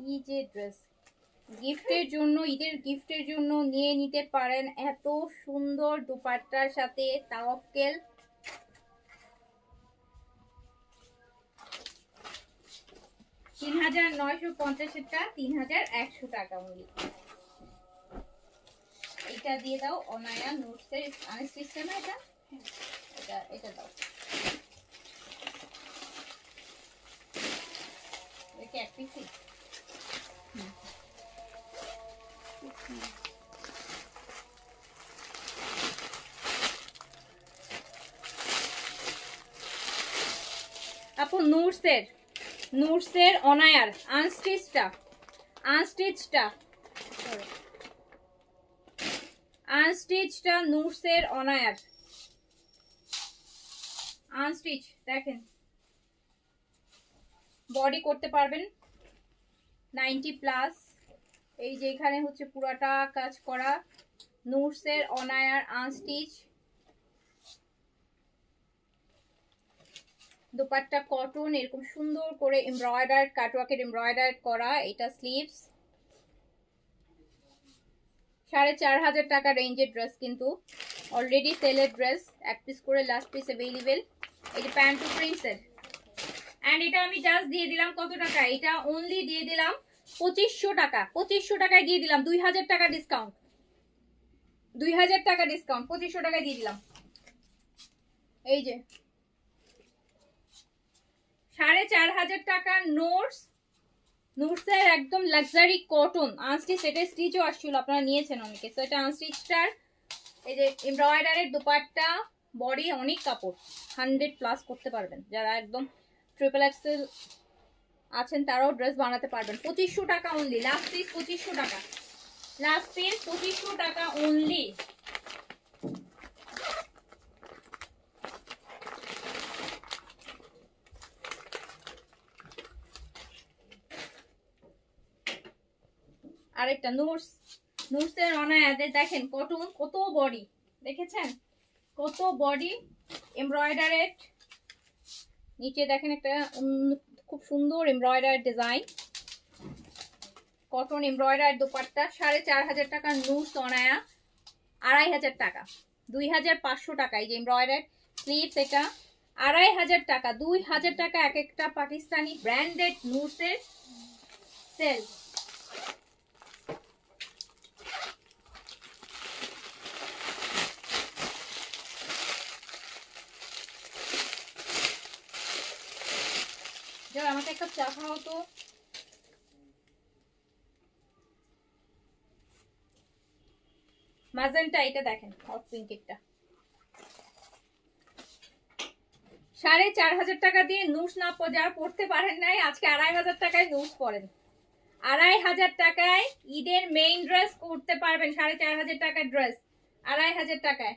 কি যে ড্রেস, গিফটের জন্য, ঈদের গিফটের জন্য নিয়ে নিতে পারেন এত সুন্দর দুপাট্টার সাথে তাওয়াক্কেল। তিন 3950 টা 3100 টাকা মূল্য। এটা দিয়ে দাও অনায়া নোটসের আনস্টিচটা না, এটা এটা এটা দাও, এটা এক পিসি। আপু নুটসের অনায়ার আনস্টিচটা, আনস্টিচটা নুটসের অনায়ার আনস্টিচ দেখেন, বডি করতে পারবেন 90+। এই যে এখানে হচ্ছে পুরাটা কাজ করা, নুটসের অনায়ার আনস্টিচ। দোপাট্টা কটন, এরকম সুন্দর করে এমব্রয়ডার, কাটওয়ার্কের এমব্রয়ডার করা। এটা স্লিভস। 4500 টাকা রেঞ্জের ড্রেস, কিন্তু অলরেডি সেলের ড্রেস। এক পিস করে লাস্ট পিস অ্যাভেলেবেল। এই যে প্যান্ট টু প্রিন্সের, এন্ড এটা আমি জাস্ট দিয়ে দিলাম কত টাকা, এটা অনলি দিয়ে দিলাম 2500 টাকা। 2500 টাকায় দিয়ে দিলাম, 2000 টাকা ডিসকাউন্ট, 2000 টাকা ডিসকাউন্ট, 2500 টাকায় দিয়ে দিলাম। এই যে 4500 টাকার নোটসের একদম লাক্সারি কটন আনস্টিচ। এটা স্টিচও আসছিল, আপনারা নিয়েছেন অনেকে। তো এটা আনস্টিচটার এই যে এমব্রয়ডারের দোপাট্টা, বডি অনেক কাপড়, 100+ করতে পারবেন। যারা একদম ট্রিপল এক্সেল আছেন তারাও ড্রেস বানাতে পারবেন। 2500 টাকা অনলি, লাস্ট পিস 2500 টাকা, লাস্ট পিস 2500 টাকা অনলি। আরেকটা নুটসের অনায়াদের দেখেন কটন, কত বডি দেখেছেন, কত বডি এমব্রয়ডারেড। নিচে দেখেন একটা খুব সুন্দর embroider design, cotton embroider dupatta. 4500 টাকা নুটস অনায়া, 2500 টাকা, 2500 টাকা। এই যে এমব্রয়ডার স্লিভস, এটা 2500 টাকা, 2000 টাকা এক একটা পাকিস্তানি ব্র্যান্ডেড নুটসের সেল। আমাকে একটা চা খাওয়া তো। ম্যাজেন্টা, এটা দেখেন হট পিঙ্কেরটা। 4500 টাকা দিয়ে নুটস না যারা পড়তে পারেন নাই, আজকে 2500 টাকায় নুটস পরেন। 2500 টাকায় ঈদের মেইন ড্রেস করতে পারবেন। 4500 টাকার ড্রেস 2500 টাকায়।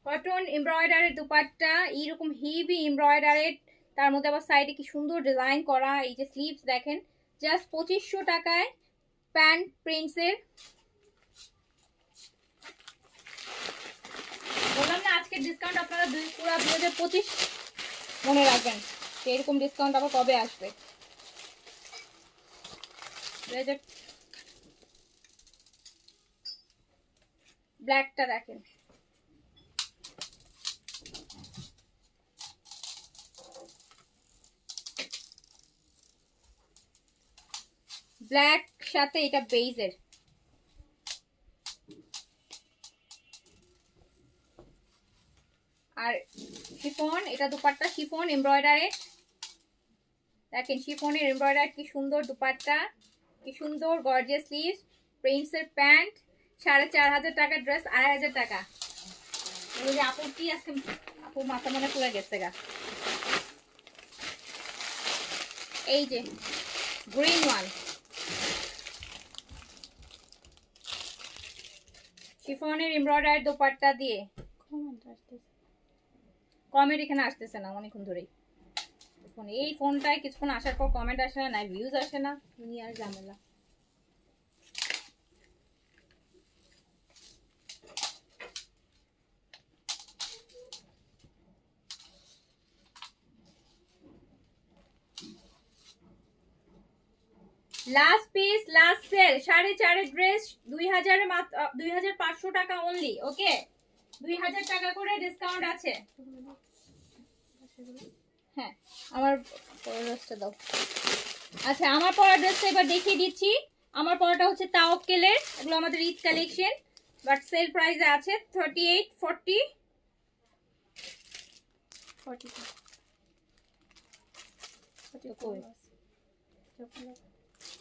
কটন এমব্রয়ডারের দুপাট্টা, এইরকম হেভি এমব্রয়ডারের, তার মধ্যে আবার সাইডে কি সুন্দর ডিজাইন করা। এই যে স্লিভস দেখেন, জাস্ট 2500 টাকায় প্যান্ট প্রিন্টসের। বললাম না আজকে ডিসকাউন্ট আপনারা পুরো 2025 মনে রাখবেন। এরকম ডিসকাউন্ট আবার কবে আসবে। ব্ল্যাকটা দেখেন, ব্ল্যাক সাথে এটা বেজের। আর শিফন, এটা দুপাট্টা শিফন এমব্রয়ডারের। দেখেন শিফনের এমব্রয়ডার, কি সুন্দর দুপাট্টা, কি সুন্দর গর্জিয়াস স্লিভস, প্রিন্টসের প্যান্ট। 4500 টাকার ড্রেস 2500 টাকা। এই যে আপুর কি আজকে আপু মাথা মনে পুরো গেছে গা। এই যে গ্রিন ওয়ান শিফনের এমব্রয়ডারি দোপাট্টা দিয়ে। কমেন্ট এখানে আসতেছে না অনেকক্ষণ ধরেই। এই ফোনটায় কিছুক্ষণ আসার পর কমেন্ট আসে না, ভিউজ আসে না, দুনিয়ার ঝামেলা। Last piece, last sale. 4.5 dress 2000 মাত্র, 2500 টাকা অনলি। ওকে, 2000 টাকা করে ডিসকাউন্ট আছে। হ্যাঁ, আমার পরের ড্রেসটা দাও। আচ্ছা, আমার পরা ড্রেসটা এবার দেখিয়ে দিচ্ছি। আমার পরাটা হচ্ছে তাওয়াক্কেলের, এগুলো আমাদের ঈদ কালেকশন, বাট সেল প্রাইসে আছে 38, 40, 42।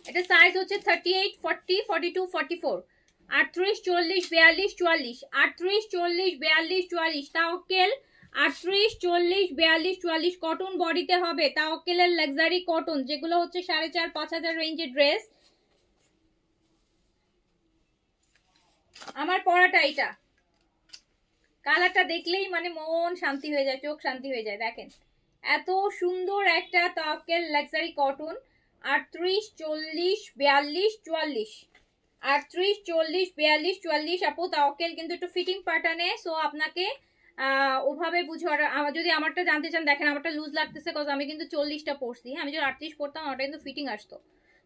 এটা সাইজ হচ্ছে 38, 40, 42, 44, 38, 40, 42, 44, 38, 40, 42, 44 তাওয়াক্কেল। 38, 40, 42, 44 কটন বডিতে হবে। তাওয়াক্কেলের লাক্সারি কটন, যেগুলো হচ্ছে 4500-5000 রেঞ্জের ড্রেস। আমার পরাটা এটা, কালারটা দেখলেই মানে মন শান্তি হয়ে যায়, চোখ শান্তি হয়ে যায়। দেখেন এত সুন্দর একটা তাওয়াক্কেল লাক্সারি কটন। 38, 40, 42, 44, 38, 40, 42, 44 আপু তাওয়াক্কেল কিন্তু একটু ফিটিং প্যাটার্নে, সো আপনাকে ওভাবে বুঝে অর্ডার। যদি আমারটা জানতে চান দেখেন আমারটা লুজ লাগতেছে, কজ আমি কিন্তু 40টা পরছি। হ্যাঁ, আমি যদি 38 পরতাম ওটা কিন্তু ফিটিং আসতো।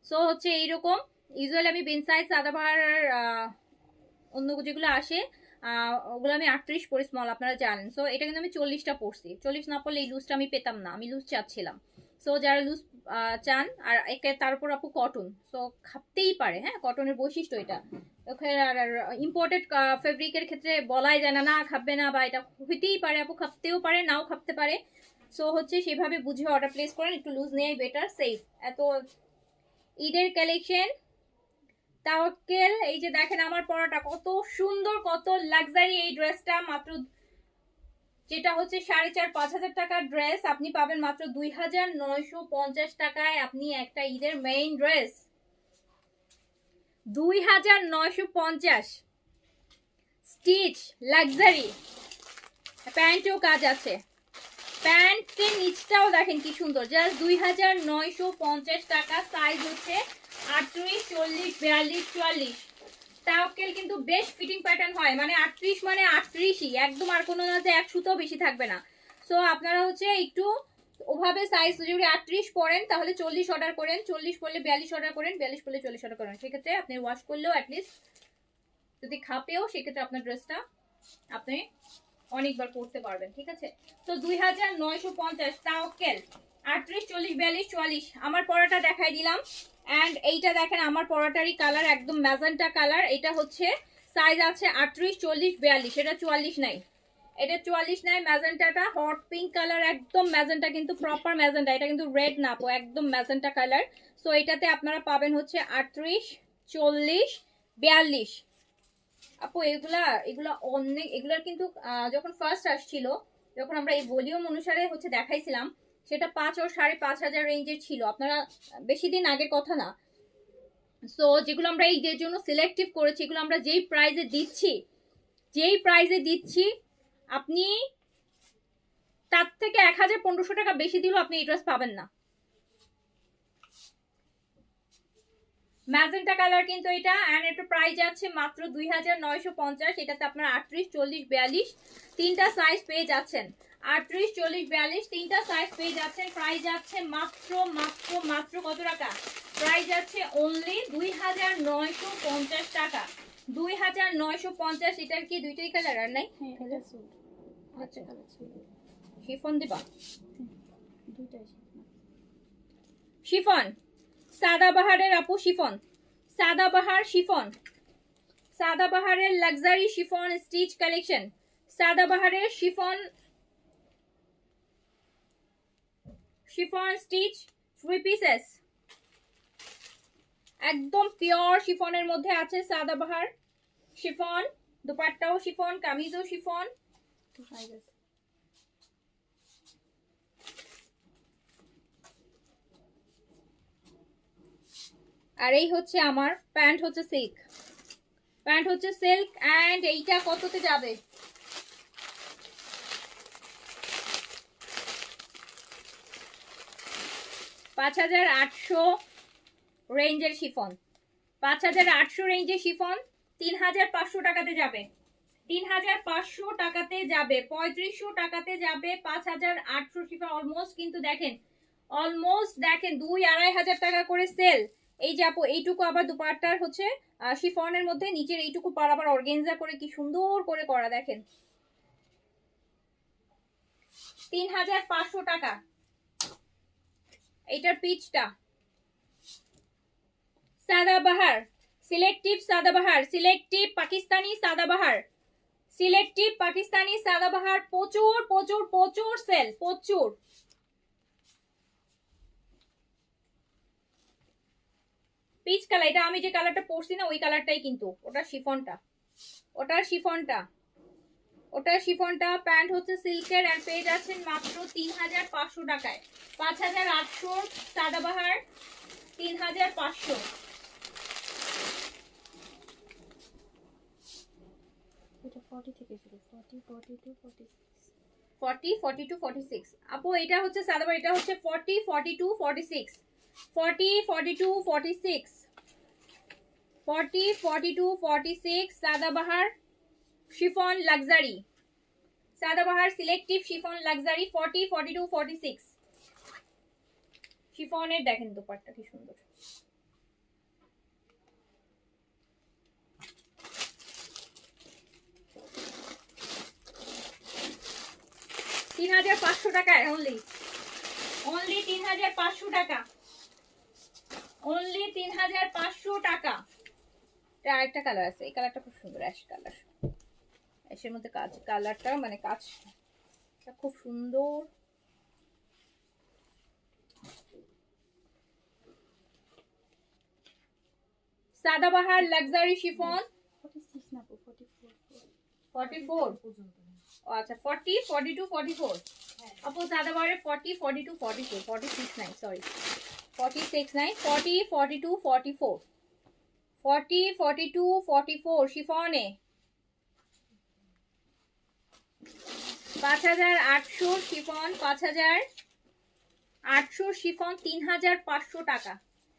সো হচ্ছে এইরকম। ইউজুয়ালি আমি বিন সাইজ সাদাবাহার অন্য যেগুলো আসে ওগুলো আমি 38 পরি স্মল, আপনারা জানেন। সো এটা কিন্তু আমি 40টা পরছি। 40 না পরলে এই লুজটা আমি পেতাম না, আমি লুজ চাচ্ছিলাম। সো যারা লুজ চান, আর একে তার উপর আপু কটন, সো খাপতেই পারে। হ্যাঁ, কটনের বৈশিষ্ট্য এটা। আর ইম্পোর্টেড ফেব্রিকের ক্ষেত্রে বলাই যায় না না খাবে না, বা এটা হইতেই পারে আপু, খাপতেও পারে নাও খাপতে পারে। সো হচ্ছে সেভাবে বুঝে অর্ডার প্লেস করেন, একটু লুজ নেই বেটার, সেফ। এত ঈদের কালেকশন তাওয়াক্কেল। এই যে দেখেন আমার পরাটা কত সুন্দর, কত লাক্সারি এই ড্রেসটা। মাত্র যেটা হচ্ছে 4,500-5,000 টাকার ড্রেস আপনি পাবেন মাত্র 2,950 টাকায়। আপনি একটা ঈদের মেইন ড্রেস 2,950 স্টিচ লাক্সারি। প্যান্টেও কাজ আছে, প্যান্টের নিচটাও দেখেন কি সুন্দর, জাস্ট 2,950 টাকা। সাইজ হচ্ছে 38, 40, 42, 44। তাওকেল কিন্তু বেশ ফিটিং প্যাটার্ন হয়, মানে 38 মানে 38ই একদম, আর কোনো না যে 100 বেশি থাকবে না। সো আপনারা হচ্ছে একটু ওভাবে সাইজ যদি 38 পরেন তাহলে 40 অর্ডার করেন, 40 পরলে 42 অর্ডার করেন, 42 পরলে 40 অর্ডার করেন। সেক্ষেত্রে আপনি ওয়াশ করলেও অ্যাটলিস্ট যদি খাপেও, সেক্ষেত্রে আপনার ড্রেসটা আপনি অনেকবার পড়তে পারবেন। ঠিক আছে, তো 2,950 তাওকেল 38, 40, 42, 44। আমার পরাটা দেখাই দিলাম। অ্যান্ড এইটা দেখেন আমার পরাটারই কালার একদম ম্যাজেন্টা কালার। এটা হচ্ছে সাইজ আছে 38, 40, 42। এটা 44 নাই, এটা 44 নাই। ম্যাজেন্টাটা হট পিঙ্ক কালার, একদম ম্যাজেন্টা, কিন্তু প্রপার ম্যাজেন্টা, এটা কিন্তু রেড না আপু, একদম ম্যাজেন্টা কালার। সো এটাতে আপনারা পাবেন হচ্ছে 38, 40, 42। আপু এগুলা এগুলা অনেক, এগুলার কিন্তু যখন ফার্স্ট আসছিল, যখন আমরা এই ভলিউম অনুসারে হচ্ছে দেখাইছিলাম, সেটা 5 ও 5,500 রেঞ্জের ছিল। আপনারা বেশি দিন আগের কথা না। সো যেগুলো আমরা এই ডের জন্য সিলেক্টিভ করেছি, এগুলো আমরা যেই প্রাইজে দিচ্ছি আপনি তার থেকে 1,000-1,500 টাকা বেশি দিলেও আপনি এই ড্রেস পাবেন না। ম্যাজেন্টা কালার কিন্তু এটা, এন্ড এটা প্রাইস আছে মাত্র 2,950। এটাতে আপনার 38, 40, 42 তিনটা সাইজ পেয়ে যাচ্ছেন। 38, 40, 42 তিনটা সাইজ পেয়ে যাচ্ছেন। প্রাইস আছে মাত্র মাত্র মাত্র কত টাকা? প্রাইস আছে অনলি 2,950 টাকা। 2,950। এটার কি দুইটাই কালার আর নাই? আচ্ছা, শিফন দিবা, শিফন সাদাবাহারের আপু, শিফন সাদাবাহার, শিফন সাদাবাহারের লাক্সারি শিফন স্টিচ কালেকশন। সাদাবাহারের শিফন স্টিচ 3 পিসেস, একদম পিওর শিফনের মধ্যে আছে সাদাবাহার শিফন। দুপাট্টাও শিফন, কামিজও শিফন। আর এই হচ্ছে আমার প্যান্ট, হচ্ছে সিল্ক এন্ড এইটা কততে যাবে? 5,800 রেঞ্জের শিফন, 5,800 রেঞ্জের শিফন 3,500 টাকাতে যাবে, 3,500 টাকাতে যাবে, 3,500 টাকাতে যাবে। 5,800 শিফন অলমোস্ট, কিন্তু দেখেন অলমোস্ট দেখেন 2,500 টাকা করে সেল। এই যে আপু এইটুকু আবার দুপাট্টার হচ্ছে শিফনের মধ্যে নিচের এইটুকু পার আবার অর্গানজা করে কি সুন্দর করে করা, দেখেন 3,500 টাকা। এইটার পিচটা Sadabahar, selective Sadabahar, selective Pakistani Sadabahar, selective Pakistani Sadabahar. প্রচুর প্রচুর প্রচুর সেল, প্রচুর। পিচ কালার, এটা আমি যে কালারটা পরছি না ওই কালারটাই, কিন্তু ওটা শিফনটা, ওটার শিফনটা। প্যান্ট হচ্ছে সিল্কের, আর পেয়ে যাচ্ছেন মাত্র 3,500 টাকায়। 5,800 সাদাবাহার, 3,500। এটা 40 থেকে শুরু, 40, 42, 46, 40, 42, 46। আপু এটা হচ্ছে সাদাবাহার, এটা হচ্ছে 40, 42, 46, 40, 42, 46, 40, 42, 46 Sadabahar chiffon luxury, Sadabahar selective chiffon luxury 40, 42, 46 শিফনের দেখেন দোপাট্টা কি সুন্দর। $3,500 টাকায় অনলি 3,500 টাকা, অনলি 3,500 টাকা। এটা আরেকটা কালার আছে, এই কালারটা খুব সুন্দর, অ্যাশ কালার, অ্যাশের মধ্যে কাজ, কালারটা মানে কাজটা খুব সুন্দর। সাদাবাহার লাক্সারি শিফন 44 আচ্ছা 40, 42, 44 আপু সাদাবাহারের 40, 42, 44 46 নাই সরি 46 নাই 40, 42, 44 40, 42, 44 শিফনে 5,800 শিফন, 5,800 শিফন 3,500 টাকা,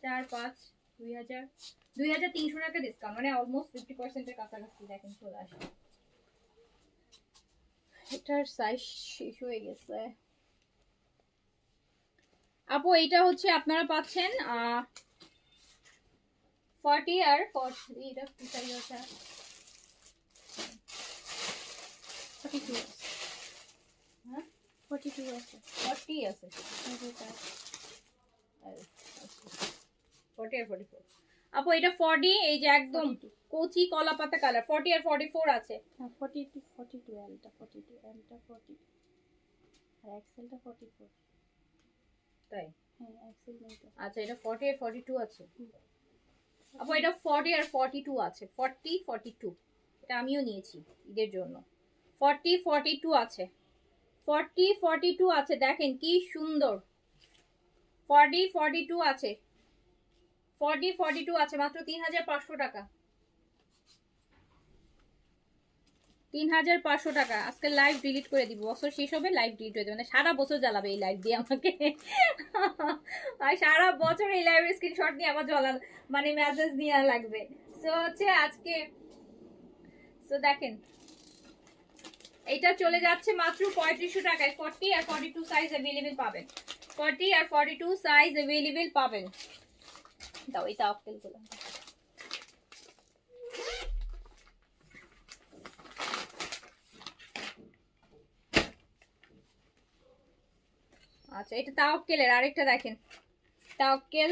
4, 5, 2,000, 2,300 টাকা ডিসকাউন্ট, মানে অলমোস্ট 50% এর কাছাকাছি দেখেন চলে আসে। এটার সাইজ শেষ হয়ে গেছে আপু। এইটা হচ্ছে আপনারা পাচ্ছেন 40 আর 40, এটা কি সাইজ আছে 42 হ্যাঁ 42 আছে 40 আছে 40 আর 44 আপু এটা 40, এই যে একদম কচি কলা পাতা কালার 40 আর 44 আছে। হ্যাঁ 42 42 এলটা 42 এলটা 40 আর এক্সেলটা 44 তাই হ্যাঁ এক্সেল নেই তো। আচ্ছা এটা 40 আর 42 আছে আপু, এটা 40 আর 42 আছে, 40, 42 এটা আমিও নিয়েছি ঈদের জন্য। 40, 42 আছে, 40, 42 আছে, দেখেন কি সুন্দর। 40, 42 আছে, 40, 42 আছে, মাত্র 3,500 টাকা, 3,500 টাকা। আজকে লাইভ ডিলিট করে দিব, বছর শেষ হবে লাইভ ডিলিট হয়ে যাবে, মানে সারা বছর জ্বালাবে এই লাইভ দিয়ে আমাকে আর সারা বছর এই লাইভের স্ক্রিনশট নিয়ে আমার জ্বালা মানে মেসেজ নিয়ে লাগবে। সো হচ্ছে আজকে সো দেখেন এটা চলে যাচ্ছে মাত্র 3,500 টাকায়। 40 আর 42 সাইজ अवेलेबल পাবেন, 40 আর 42 সাইজ अवेलेबल পাবেন। দাও এটা আপেল গুলো আচ্ছা এটা তাওয়াক্কেলের আরেকটা দেখেন, তাওয়াক্কেল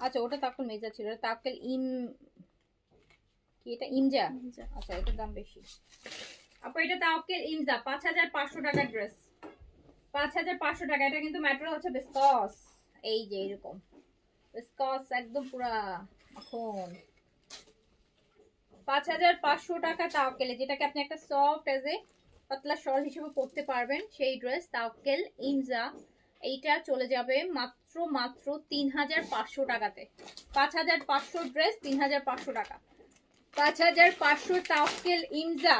আচ্ছা ওটা তাওয়াক্কেল মেজা ছিল, তাওয়াক্কেল কি এটা ইমজা, আচ্ছা এটার দাম বেশি আপু। এটা তাওয়াক্কেল ইমজা 5,500 টাকার ড্রেস, 5,500 টাকা। এটা কিন্তু ম্যাটেরিয়াল হচ্ছে বিসকস, এই যে এরকম বিসকস একদম পুরা এখন 5,500 টাকা তাওয়াক্কেলে, যেটাকে আপনি একটা সফট এজ এ পাতলা শল হিসেবে পরতে পারবেন সেই ড্রেস তাওয়াক্কেল ইমজা। এইটা চলে যাবে মাত্র 3,500 টাকাতে। 5,500 ড্রেস 3,500 টাকা, 5,500 তাওয়াক্কেল ইমজা।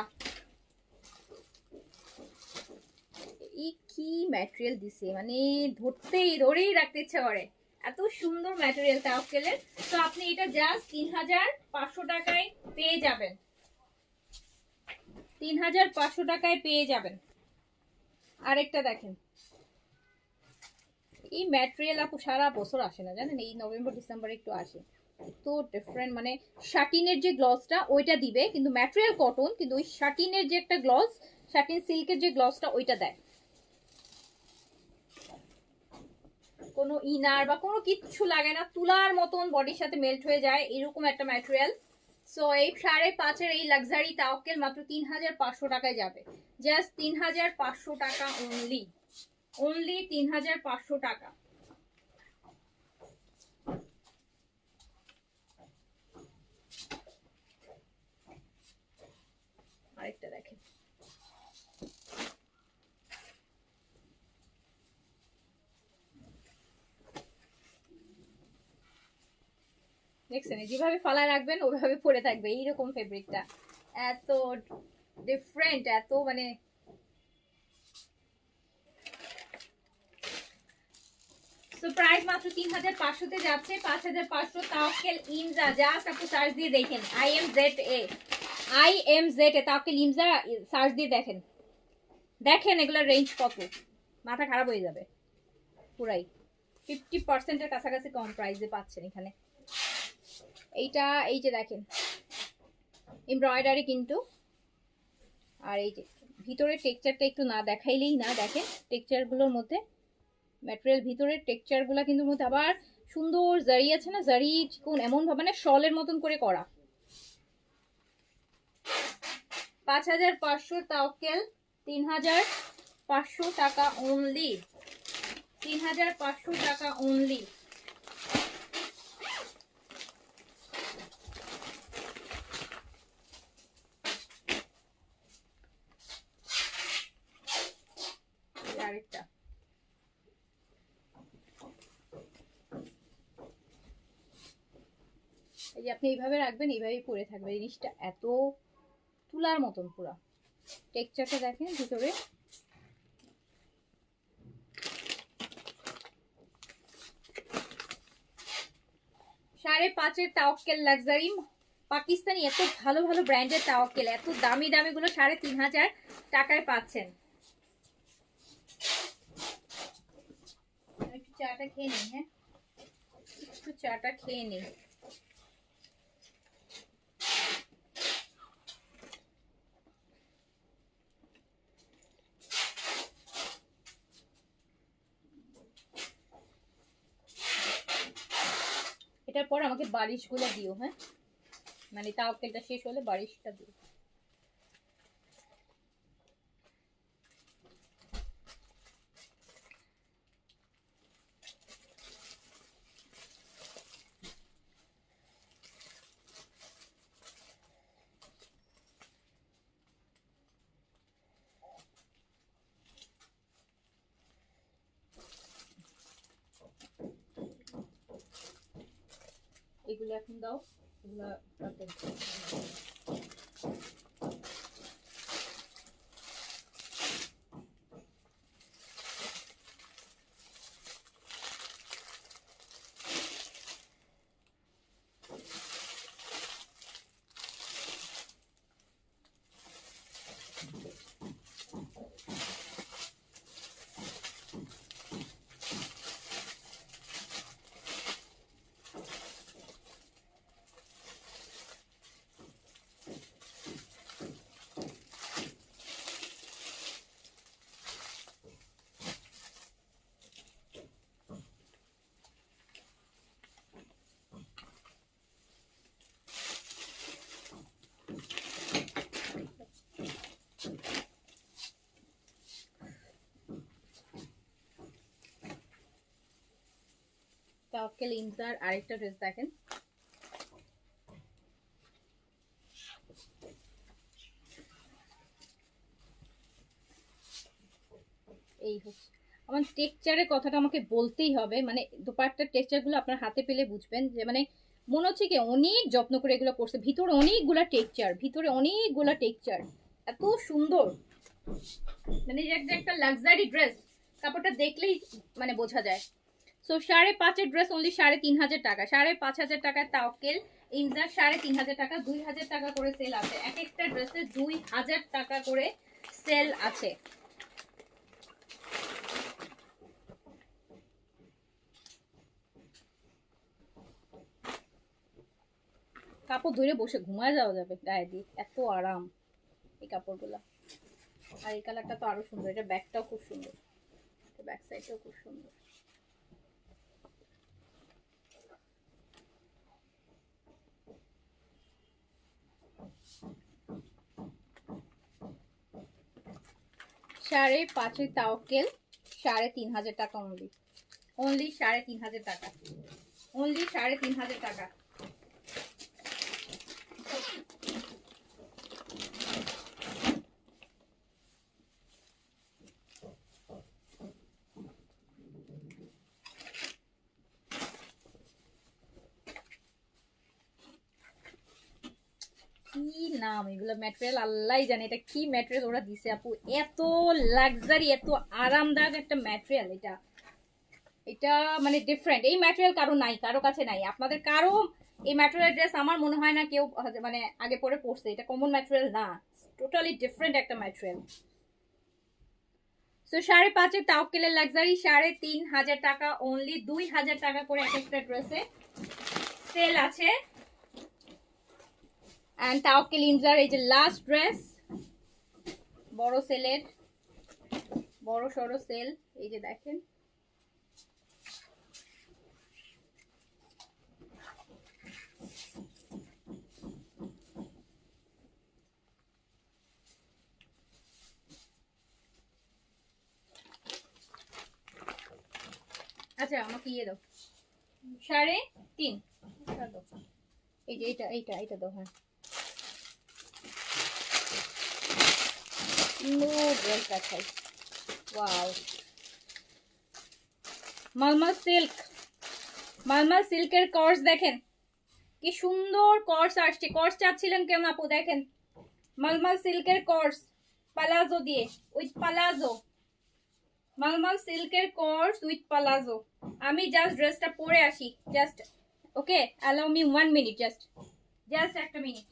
এই কি ম্যাটেরিয়াল দিছে, মানে ধরেই রাখতে ইচ্ছা করে, এত সুন্দর ম্যাটেরিয়াল তাওয়াক্কেলের। তো আপনি এটা জাস্ট 3,500 টাকায় পেয়ে যাবেন, 3,500 টাকায় পেয়ে যাবেন। আরেকটা দেখেন, এই ম্যাটেরিয়াল আপু সারা বছর আসে না জানেন, এই নভেম্বর ডিসেম্বরে একটু আসে। তো ডিফারেন্ট, মানে শাটিনের যে গ্লসটা ওইটা দিবে, কিন্তু ম্যাটেরিয়াল কটন, কিন্তু ওই শাটিনের যে একটা গ্লস, শাটিন সিল্কের যে গ্লসটা ওইটা দেয়, কোনো ইনার বা কোনো কিচ্ছু লাগে না, তুলার মতন বডির সাথে মেল্ট হয়ে যায় এরকম একটা ম্যাটেরিয়াল। সো এই 5,500 এই লাক্সারি তাওয়াক্কেল মাত্র 3,500 টাকায় যাবে, জাস্ট 3,500 টাকা অনলি, অনলি 3,500 টাকা। আরেকটা দেখেন, দেখছেন যেভাবে ফালায় রাখবেন ওইভাবে পরে থাকবে, এইরকম ফেব্রিকটা এত ডিফারেন্ট, এত মানে তো প্রাইস মাত্র 3500 তে যাচ্ছে। 5500 তাওয়াক্কেল ইমজা, জাস্ট আপনি সার্চ দিয়ে দেখেন IMZA তাওয়াক্কেল ইমজা সার্চ দিয়ে দেখেন, দেখেন এগুলোর রেঞ্জ কত, মাথা খারাপ হয়ে যাবে। পুরাই 50% এর কাছাকাছি কম প্রাইসে পাচ্ছেন এখানে। এইটা এই যে দেখেন এমব্রয়ডারি কিন্তু, আর এই যে ভিতরের টেক্সচারটা একটু না দেখাইলেই না, দেখেন টেক্সচারগুলোর মধ্যে ম্যাটেরিয়াল ভিতরের টেক্সচারগুলো কিন্তু মধ্যে আবার সুন্দর জারি আছে না, জারি চিকন এমন ভাবে মানে শলের মতন করে করা। 5500 তাওয়াক্কেল 3500 টাকা অনলি, 3500 টাকা অনলি। আরেকটা এই যে আপনি এইভাবে রাখবেন, এইভাবেই পরে থাকবে, জিনিসটা এত তুলার মতন পুরা। টেক্সচারটা দেখেন ভিতরে, সাড়ে পাঁচের তাওয়াক্কেল লাক্সারি পাকিস্তানি, এত ভালো ভালো ব্র্যান্ডের তাওয়াক্কেল, এত দামি দামি গুলো 3500 টাকায় পাচ্ছেন। একটু চাটা খেয়ে নিই, হ্যাঁ একটু চাটা খেয়ে নিই। এটার পর আমাকে বালিশগুলো দিও, হ্যাঁ মানে তাওয়াক্কেলটা শেষ হলে বালিশটা দিও। এগুলো এখন দাও, এগুলো রাখো। তাওয়াক্কেল ইমজার আরেকটা ড্রেস দেখেন, এই হচ্ছে আমার টেক্সচারের কথাটা আমাকে বলতেই হবে, মানে দোপাট্টার টেক্সচারগুলো আপনার হাতে পেলে বুঝবেন যে মানে মনে হচ্ছে কি অনেক যত্ন করে এগুলো করছে, ভিতরে অনেকগুলা টেক্সচার, ভিতরে অনেকগুলা টেক্সচার, এত সুন্দর, মানে একটা লাক্সারি ড্রেস, কাপড়টা দেখলেই মানে বোঝা যায়। সো 5.5 ড্রেস অনলি 3500 টাকা, 5500 টাকায় তাওয়াক্কেল ইমজার 3500 টাকা, 2000 টাকা করে সেল আছে, এক একটা ড্রেসে 2000 টাকা করে সেল আছে। কাপড় ধরে বসে ঘুমায় যাওয়া যাবে গায়ে দিয়ে, এত আরাম এই কাপড়গুলা। আর এই কালারটা তো আরো সুন্দর, এটা ব্যাকটাও খুব সুন্দর, ব্যাক সাইডটাও খুব সুন্দর। সাড়ে পাঁচের তাওয়াক্কেল 3500 টাকা অনলি, অনলি 3500 টাকা, অনলি 3500 টাকা। কি নাম এগুলো ম্যাটেরিয়াল আল্লাহ জানে, এটা কি ম্যাটেরিয়াল ওরা দিছে আপু, এত লাক্সারি এত আরামদায়ক একটা ম্যাটেরিয়াল এটা। এটা মানে ডিফারেন্ট, এই ম্যাটেরিয়াল কারো নাই, কারো কাছে নাই, আপনাদের কারো এই ম্যাটেরিয়াল ড্রেস আমার মনে হয় না কেউ মানে আগে পরে পরছে। এটা কমন ম্যাটেরিয়াল না, টোটালি ডিফারেন্ট একটা ম্যাটেরিয়াল। সো 5.5 তাওকেলের লাক্সারি 3,500 টাকা অনলি, 2,000 টাকা করে এক একটা ড্রেসে সেল আছে। অ্যান্ড তাওকেল ইনজার এই যে লাস্ট ড্রেস, বড় সেলের, বড় সড়ো সেল, এই যে দেখেন। আচ্ছা আমাকে ইয়ে দাও, 3.5, এই যে এইটা দাও। হ্যাঁ ড্রেস দেখাই, ওয়াও, মালমাল সিল্ক, মালমাল সিল্কের কর্স দেখেন কি সুন্দর কর্স আসছে। কর্স চাচ্ছিলেন কেমন আপু, দেখেন মালমাল সিল্কের কর্স পালাজো দিয়ে, উইথ পালাজো, মালমাল সিল্কের কর্স উইথ পালাজো। আমি জাস্ট ড্রেসটা পরে আসি, just okay, allow me 1 minute, just একটা মিনিট।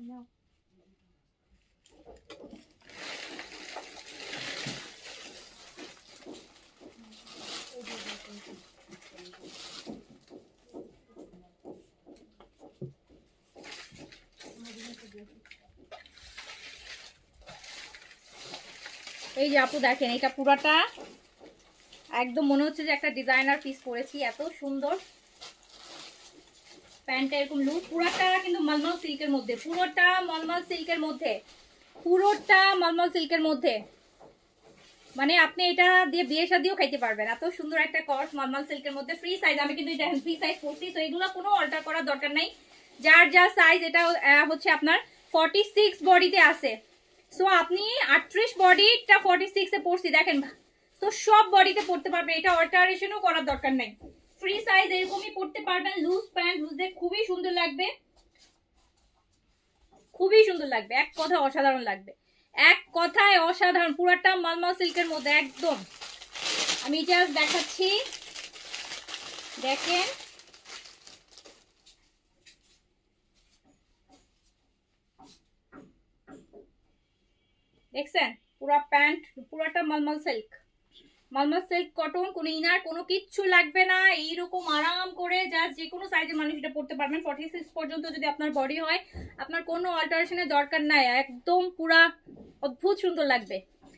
No. এই যে আপু দেখেন, এটা পুরাটা একদম মনে হচ্ছে যে একটা ডিজাইনার পিস পরেছি, এত সুন্দর। প্যান্টটা এরকম লুজ, পুরাটা কিন্তু মলমল সিল্কের মধ্যে, পুরোটা মলমল সিল্কের মধ্যে, পুরোটা মলমল সিল্কের মধ্যে। মানে আপনি এটা দিয়ে বিয়ে শাদিও খাইতে পারবেন, এত সুন্দর একটা কর্স মলমল সিল্কের মধ্যে। ফ্রি সাইজ, আমি কিন্তু এটা ফ্রি সাইজ পরছি, তো এগুলো কোনো অল্টার করার দরকার নাই। যার যা সাইজ, এটা হচ্ছে আপনার 46 বডিতে আছে। সো আপনি 38 বডিটা 46 এ পরছি দেখেন, তো সব বডিতে পড়তে পারবে, এটা অল্টারেশনও করার দরকার নাই। ফ্রি সাইজ এরকমই পড়তে পারবেন। লুজ প্যান্ট, লুজে খুবই সুন্দর লাগবে, খুবই সুন্দর লাগবে, এক কথা অসাধারণ লাগবে, এক কথায় অসাধারণ। পুরাটা মলমল সিল্কের মধ্যে একদম। আমি জাস্ট দেখাচ্ছি, দেখেন দেখছেন, পুরা প্যান্ট পুরাটা মলমল সিল্ক, মলমল সিল্ক কটন, কোনো ইনার কোনো কিচ্ছু লাগবে না। এইরকম আরাম করে জাস্ট যে কোনো সাইজের মানুষ এটা পড়তে পারবেন। 46 পর্যন্ত যদি আপনার বডি হয়, আপনার কোনো অল্টারেশনের দরকার নাই, একদম পুরা অদ্ভুত সুন্দর লাগবে।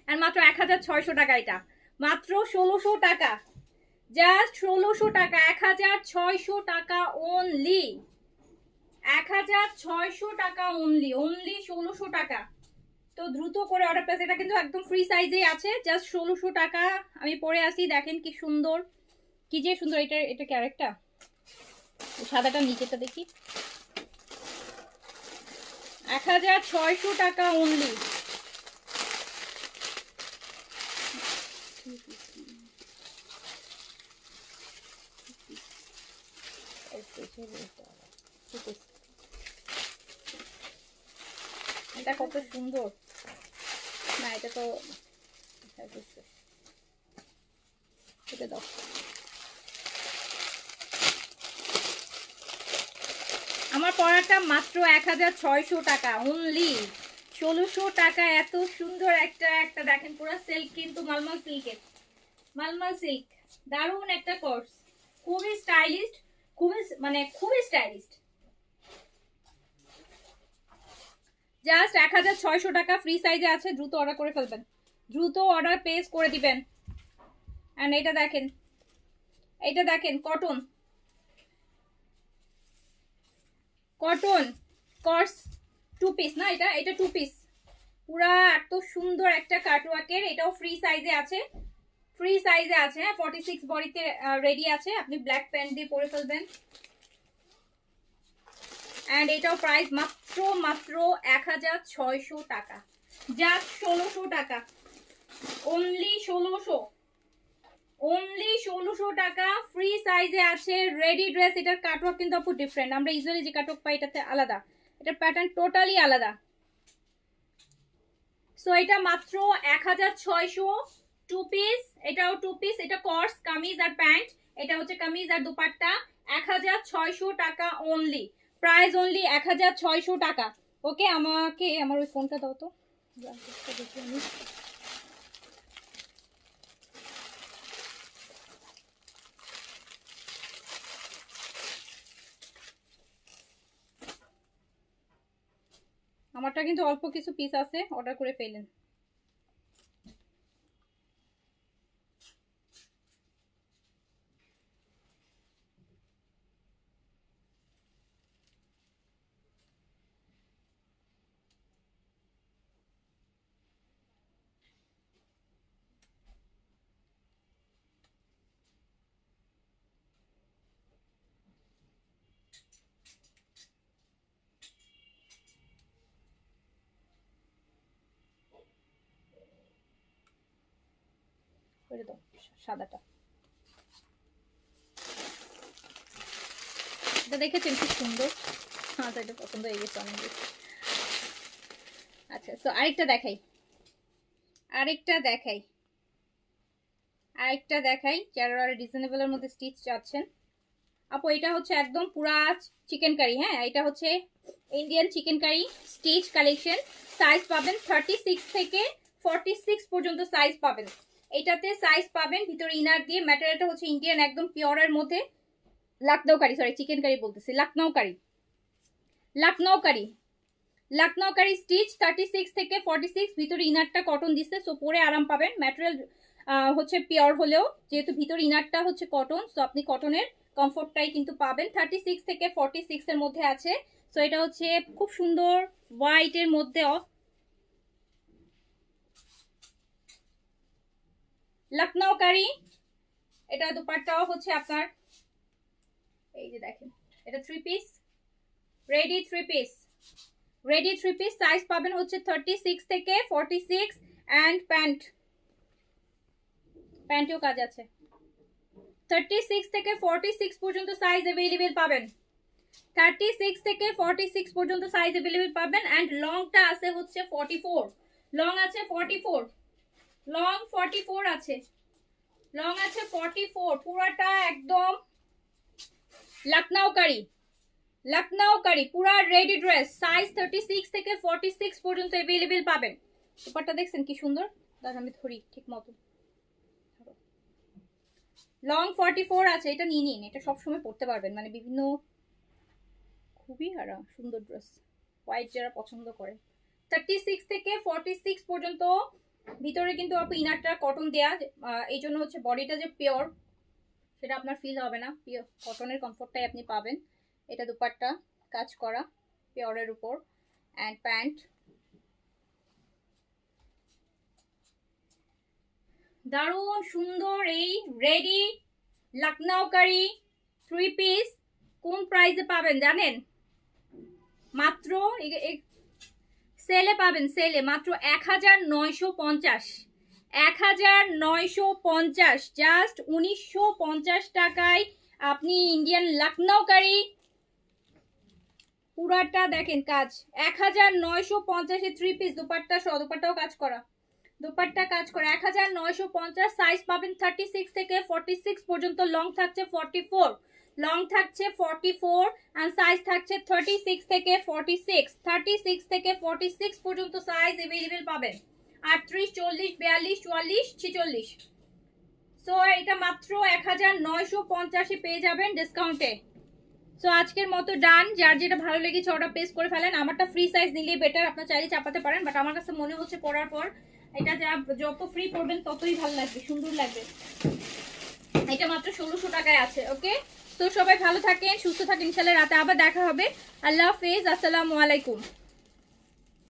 আর মাত্র 1,600 টাকা, এটা মাত্র 1,600 টাকা, জাস্ট 1,600 টাকা, 1,600 টাকা অনলি, 1,600 টাকা অনলি, অনলি 1,600 টাকা। তো দ্রুত করে অর্ডার প্লেস, এটা কিন্তু একদম ফ্রি সাইজেই আছে, জাস্ট 1,600 টাকা। আমি পরে আসি, দেখেন কি সুন্দর, কি যে সুন্দর। এটা কি আরেকটা সাদাটা নিচেটা দেখি, 1600 টাকা অনলি। এটা কত সুন্দর না, এটা তো এটা দাও। আমার পড়াটা মাত্র 1600 টাকা অনলি, 1600 টাকা। এত সুন্দর একটা একটা দেখেন পুরো সিল্ক, কিন্তু মালমাল সিল্কের, মালমাল সিল্ক, দারুণ একটা কোর্স, খুবই স্টাইলিস্ট, খুবই মানে খুবই স্টাইলিস্ট। জাস্ট 1600 টাকা, ফ্রি সাইজে আছে, দ্রুত অর্ডার করে ফেলবেন, দ্রুত অর্ডার প্লেস করে দিবেন। এন্ড এটা দেখেন, এটা দেখেন কটন, কটন কর্স 2 পিস না, এটা এটা 2 পিস, পুরা এত সুন্দর একটা কাটওয়ার্কের। এটাও ফ্রি সাইজে আছে, ফ্রি সাইজে আছে, 46 বডিতে রেডি আছে, আপনি ব্ল্যাক প্যান্ট দিয়ে পরে ফেলবেন। এন্ড এটাও প্রাইস মাত্র মাত্র 1600 টাকা, জাস্ট 1600 টাকা অনলি, 1600, অনলি 1600 টাকা, ফ্রি সাইজে আছে, রেডি ড্রেস। এটার কাটওয়ার্ক কিন্তু আপু ডিফারেন্ট, আমরা ইউজুয়ালি যে কাটওয়ার্ক পাই এটাতে আলাদা, এটার প্যাটার্ন টোটালি আলাদা। সো এটা মাত্র 1600, 2 পিস, এটাও 2 পিস, এটা কর্স কামিজ আর প্যান্ট, এটা হচ্ছে কামিজ আর দুপাট্টা, 1600 টাকা অনলি, প্রাইস অনলি 1600 টাকা। ওকে, আমাকে আমার ওই ফোনটা দাও তো, দেখি আমি। আমারটা কিন্তু অল্প কিছু পিস আছে, অর্ডার করে ফেলেন। করে দাও সাদাটা, এটা দেখেছেন খুব সুন্দর, হ্যাঁ এটা পছন্দ হয়ে গেছে অনেক বেশি। আচ্ছা, সো আরেকটা দেখাই, আরেকটা দেখাই, আরেকটা দেখাই, যারা রিজনেবলের মধ্যে স্টিচ চাচ্ছেন। আপু এটা হচ্ছে একদম পুরা চিকেন কারি, হ্যাঁ এটা হচ্ছে Indian chicken curry stitch collection. Size পাবেন 36 থেকে 46 পর্যন্ত সাইজ পাবেন, এটাতে সাইজ পাবেন। ভিতরে ইনার দিয়ে, ম্যাটেরিয়ালটা হচ্ছে ইন্ডিয়ান একদম পিওরের মধ্যে, লখনৌ কারি, সরি চিকেন কারি বলতেছি, লখনৌ কারি, লখনৌ কারি, লখনৌ কারি স্টিচ 36 থেকে 46, ভিতরে ইনারটা কটন দিচ্ছে, সো পরে আরাম পাবেন। ম্যাটেরিয়াল হচ্ছে পিওর হলেও যেহেতু ভিতর ইনারটা হচ্ছে কটন, সো আপনি কটনের কমফোর্টটাই কিন্তু পাবেন। 36 থেকে 46 এর মধ্যে আছে। সো এটা হচ্ছে খুব সুন্দর হোয়াইটের মধ্যে, লখনৌ কারি। এটা দুপাট্টাও হচ্ছে আপনার, এই যে দেখেন, এটা 3 piece, ready 3 piece, ready 3 piece, size পাবেন হচ্ছে 36 থেকে 46। এন্ড প্যান্ট, প্যান্টেও কাজ আছে, 36 থেকে 46 পর্যন্ত সাইজ अवेलेबल পাবেন, 36 থেকে 46 পর্যন্ত সাইজ अवेलेबल পাবেন। এন্ড লংটা আছে হচ্ছে 44, লং আছে 44, লং 44 আছে, লং আছে 44, পুরাটা একদম লখনৌ কারি, লখনৌ কারি পুরা রেডি ড্রেস, সাইজ 36 থেকে 46 পর্যন্ত अवेलेबल পাবেন। দুপাট্টা দেখছেন কি সুন্দর, দাঁড়ান আমি ধরি ঠিক মতো, লং 44 আছে, এটা নিয়ে নিন, এটা সবসময় পরতে পারবেন, মানে বিভিন্ন, খুবই সুন্দর ড্রেস, হোয়াইট যারা পছন্দ করে। 36 থেকে 46 পর্যন্ত, ভিতরে কিন্তু আপু ইনারটা কটন দেয়া, এই জন্য হচ্ছে বডিটা যে পিওর সেটা আপনার ফিল হবে না, পিওর কটনের কমফোর্টটাই আপনি পাবেন। এটা দুপাট্টা কাজ করা পিওরের উপর, অ্যান্ড প্যান্ট, দারুণ সুন্দর এই রেডি লখনৌ কারি 3 পিস। কোন প্রাইসে পাবেন জানেন? মাত্র সেলে পাবেন, সেলে মাত্র 1950, 1950, জাস্ট 1950 টাকায় আপনি ইন্ডিয়ান লখনৌ কারি পুরাটা দেখেন কাজ। 1950 3 পিস দুপাট্টা সহ, দুপাট্টাও কাজ করা, দুপাট্টা কাজ করা 1950। সাইজ পাবেন 36 থেকে 46 পর্যন্ত, লং থাকছে 44, লং থাকছে 44 এন্ড সাইজ থাকছে 36 থেকে 46, 36 থেকে 46 পর্যন্ত সাইজ अवेलेबल পাবেন। 38, 40, 42, 44, 46। সো এটা মাত্র 1950 এ পেয়ে যাবেন ডিসকাউন্টে। সো আজকের মতো ডান, যার যেটা ভালো লেগেছে অর্ডার প্লেস করে ফেলেন। আমারটা ফ্রি সাইজ নিলেই বেটার, আপনার চাইলে চাপাতে পারেন, বাট আমার কাছে মনে হচ্ছে পরার পর এটা যত ফ্রি পড়বেন ততই ভালো লাগবে, সুন্দর লাগবে। এটা মাত্র 1600 টাকায় আছে। ওকে, তো সবাই ভালো থাকেন, সুস্থ থাকেন, ইনশাআল্লাহ রাতে আবার দেখা হবে। আল্লাহ হাফেজ, আসসালামু আলাইকুম।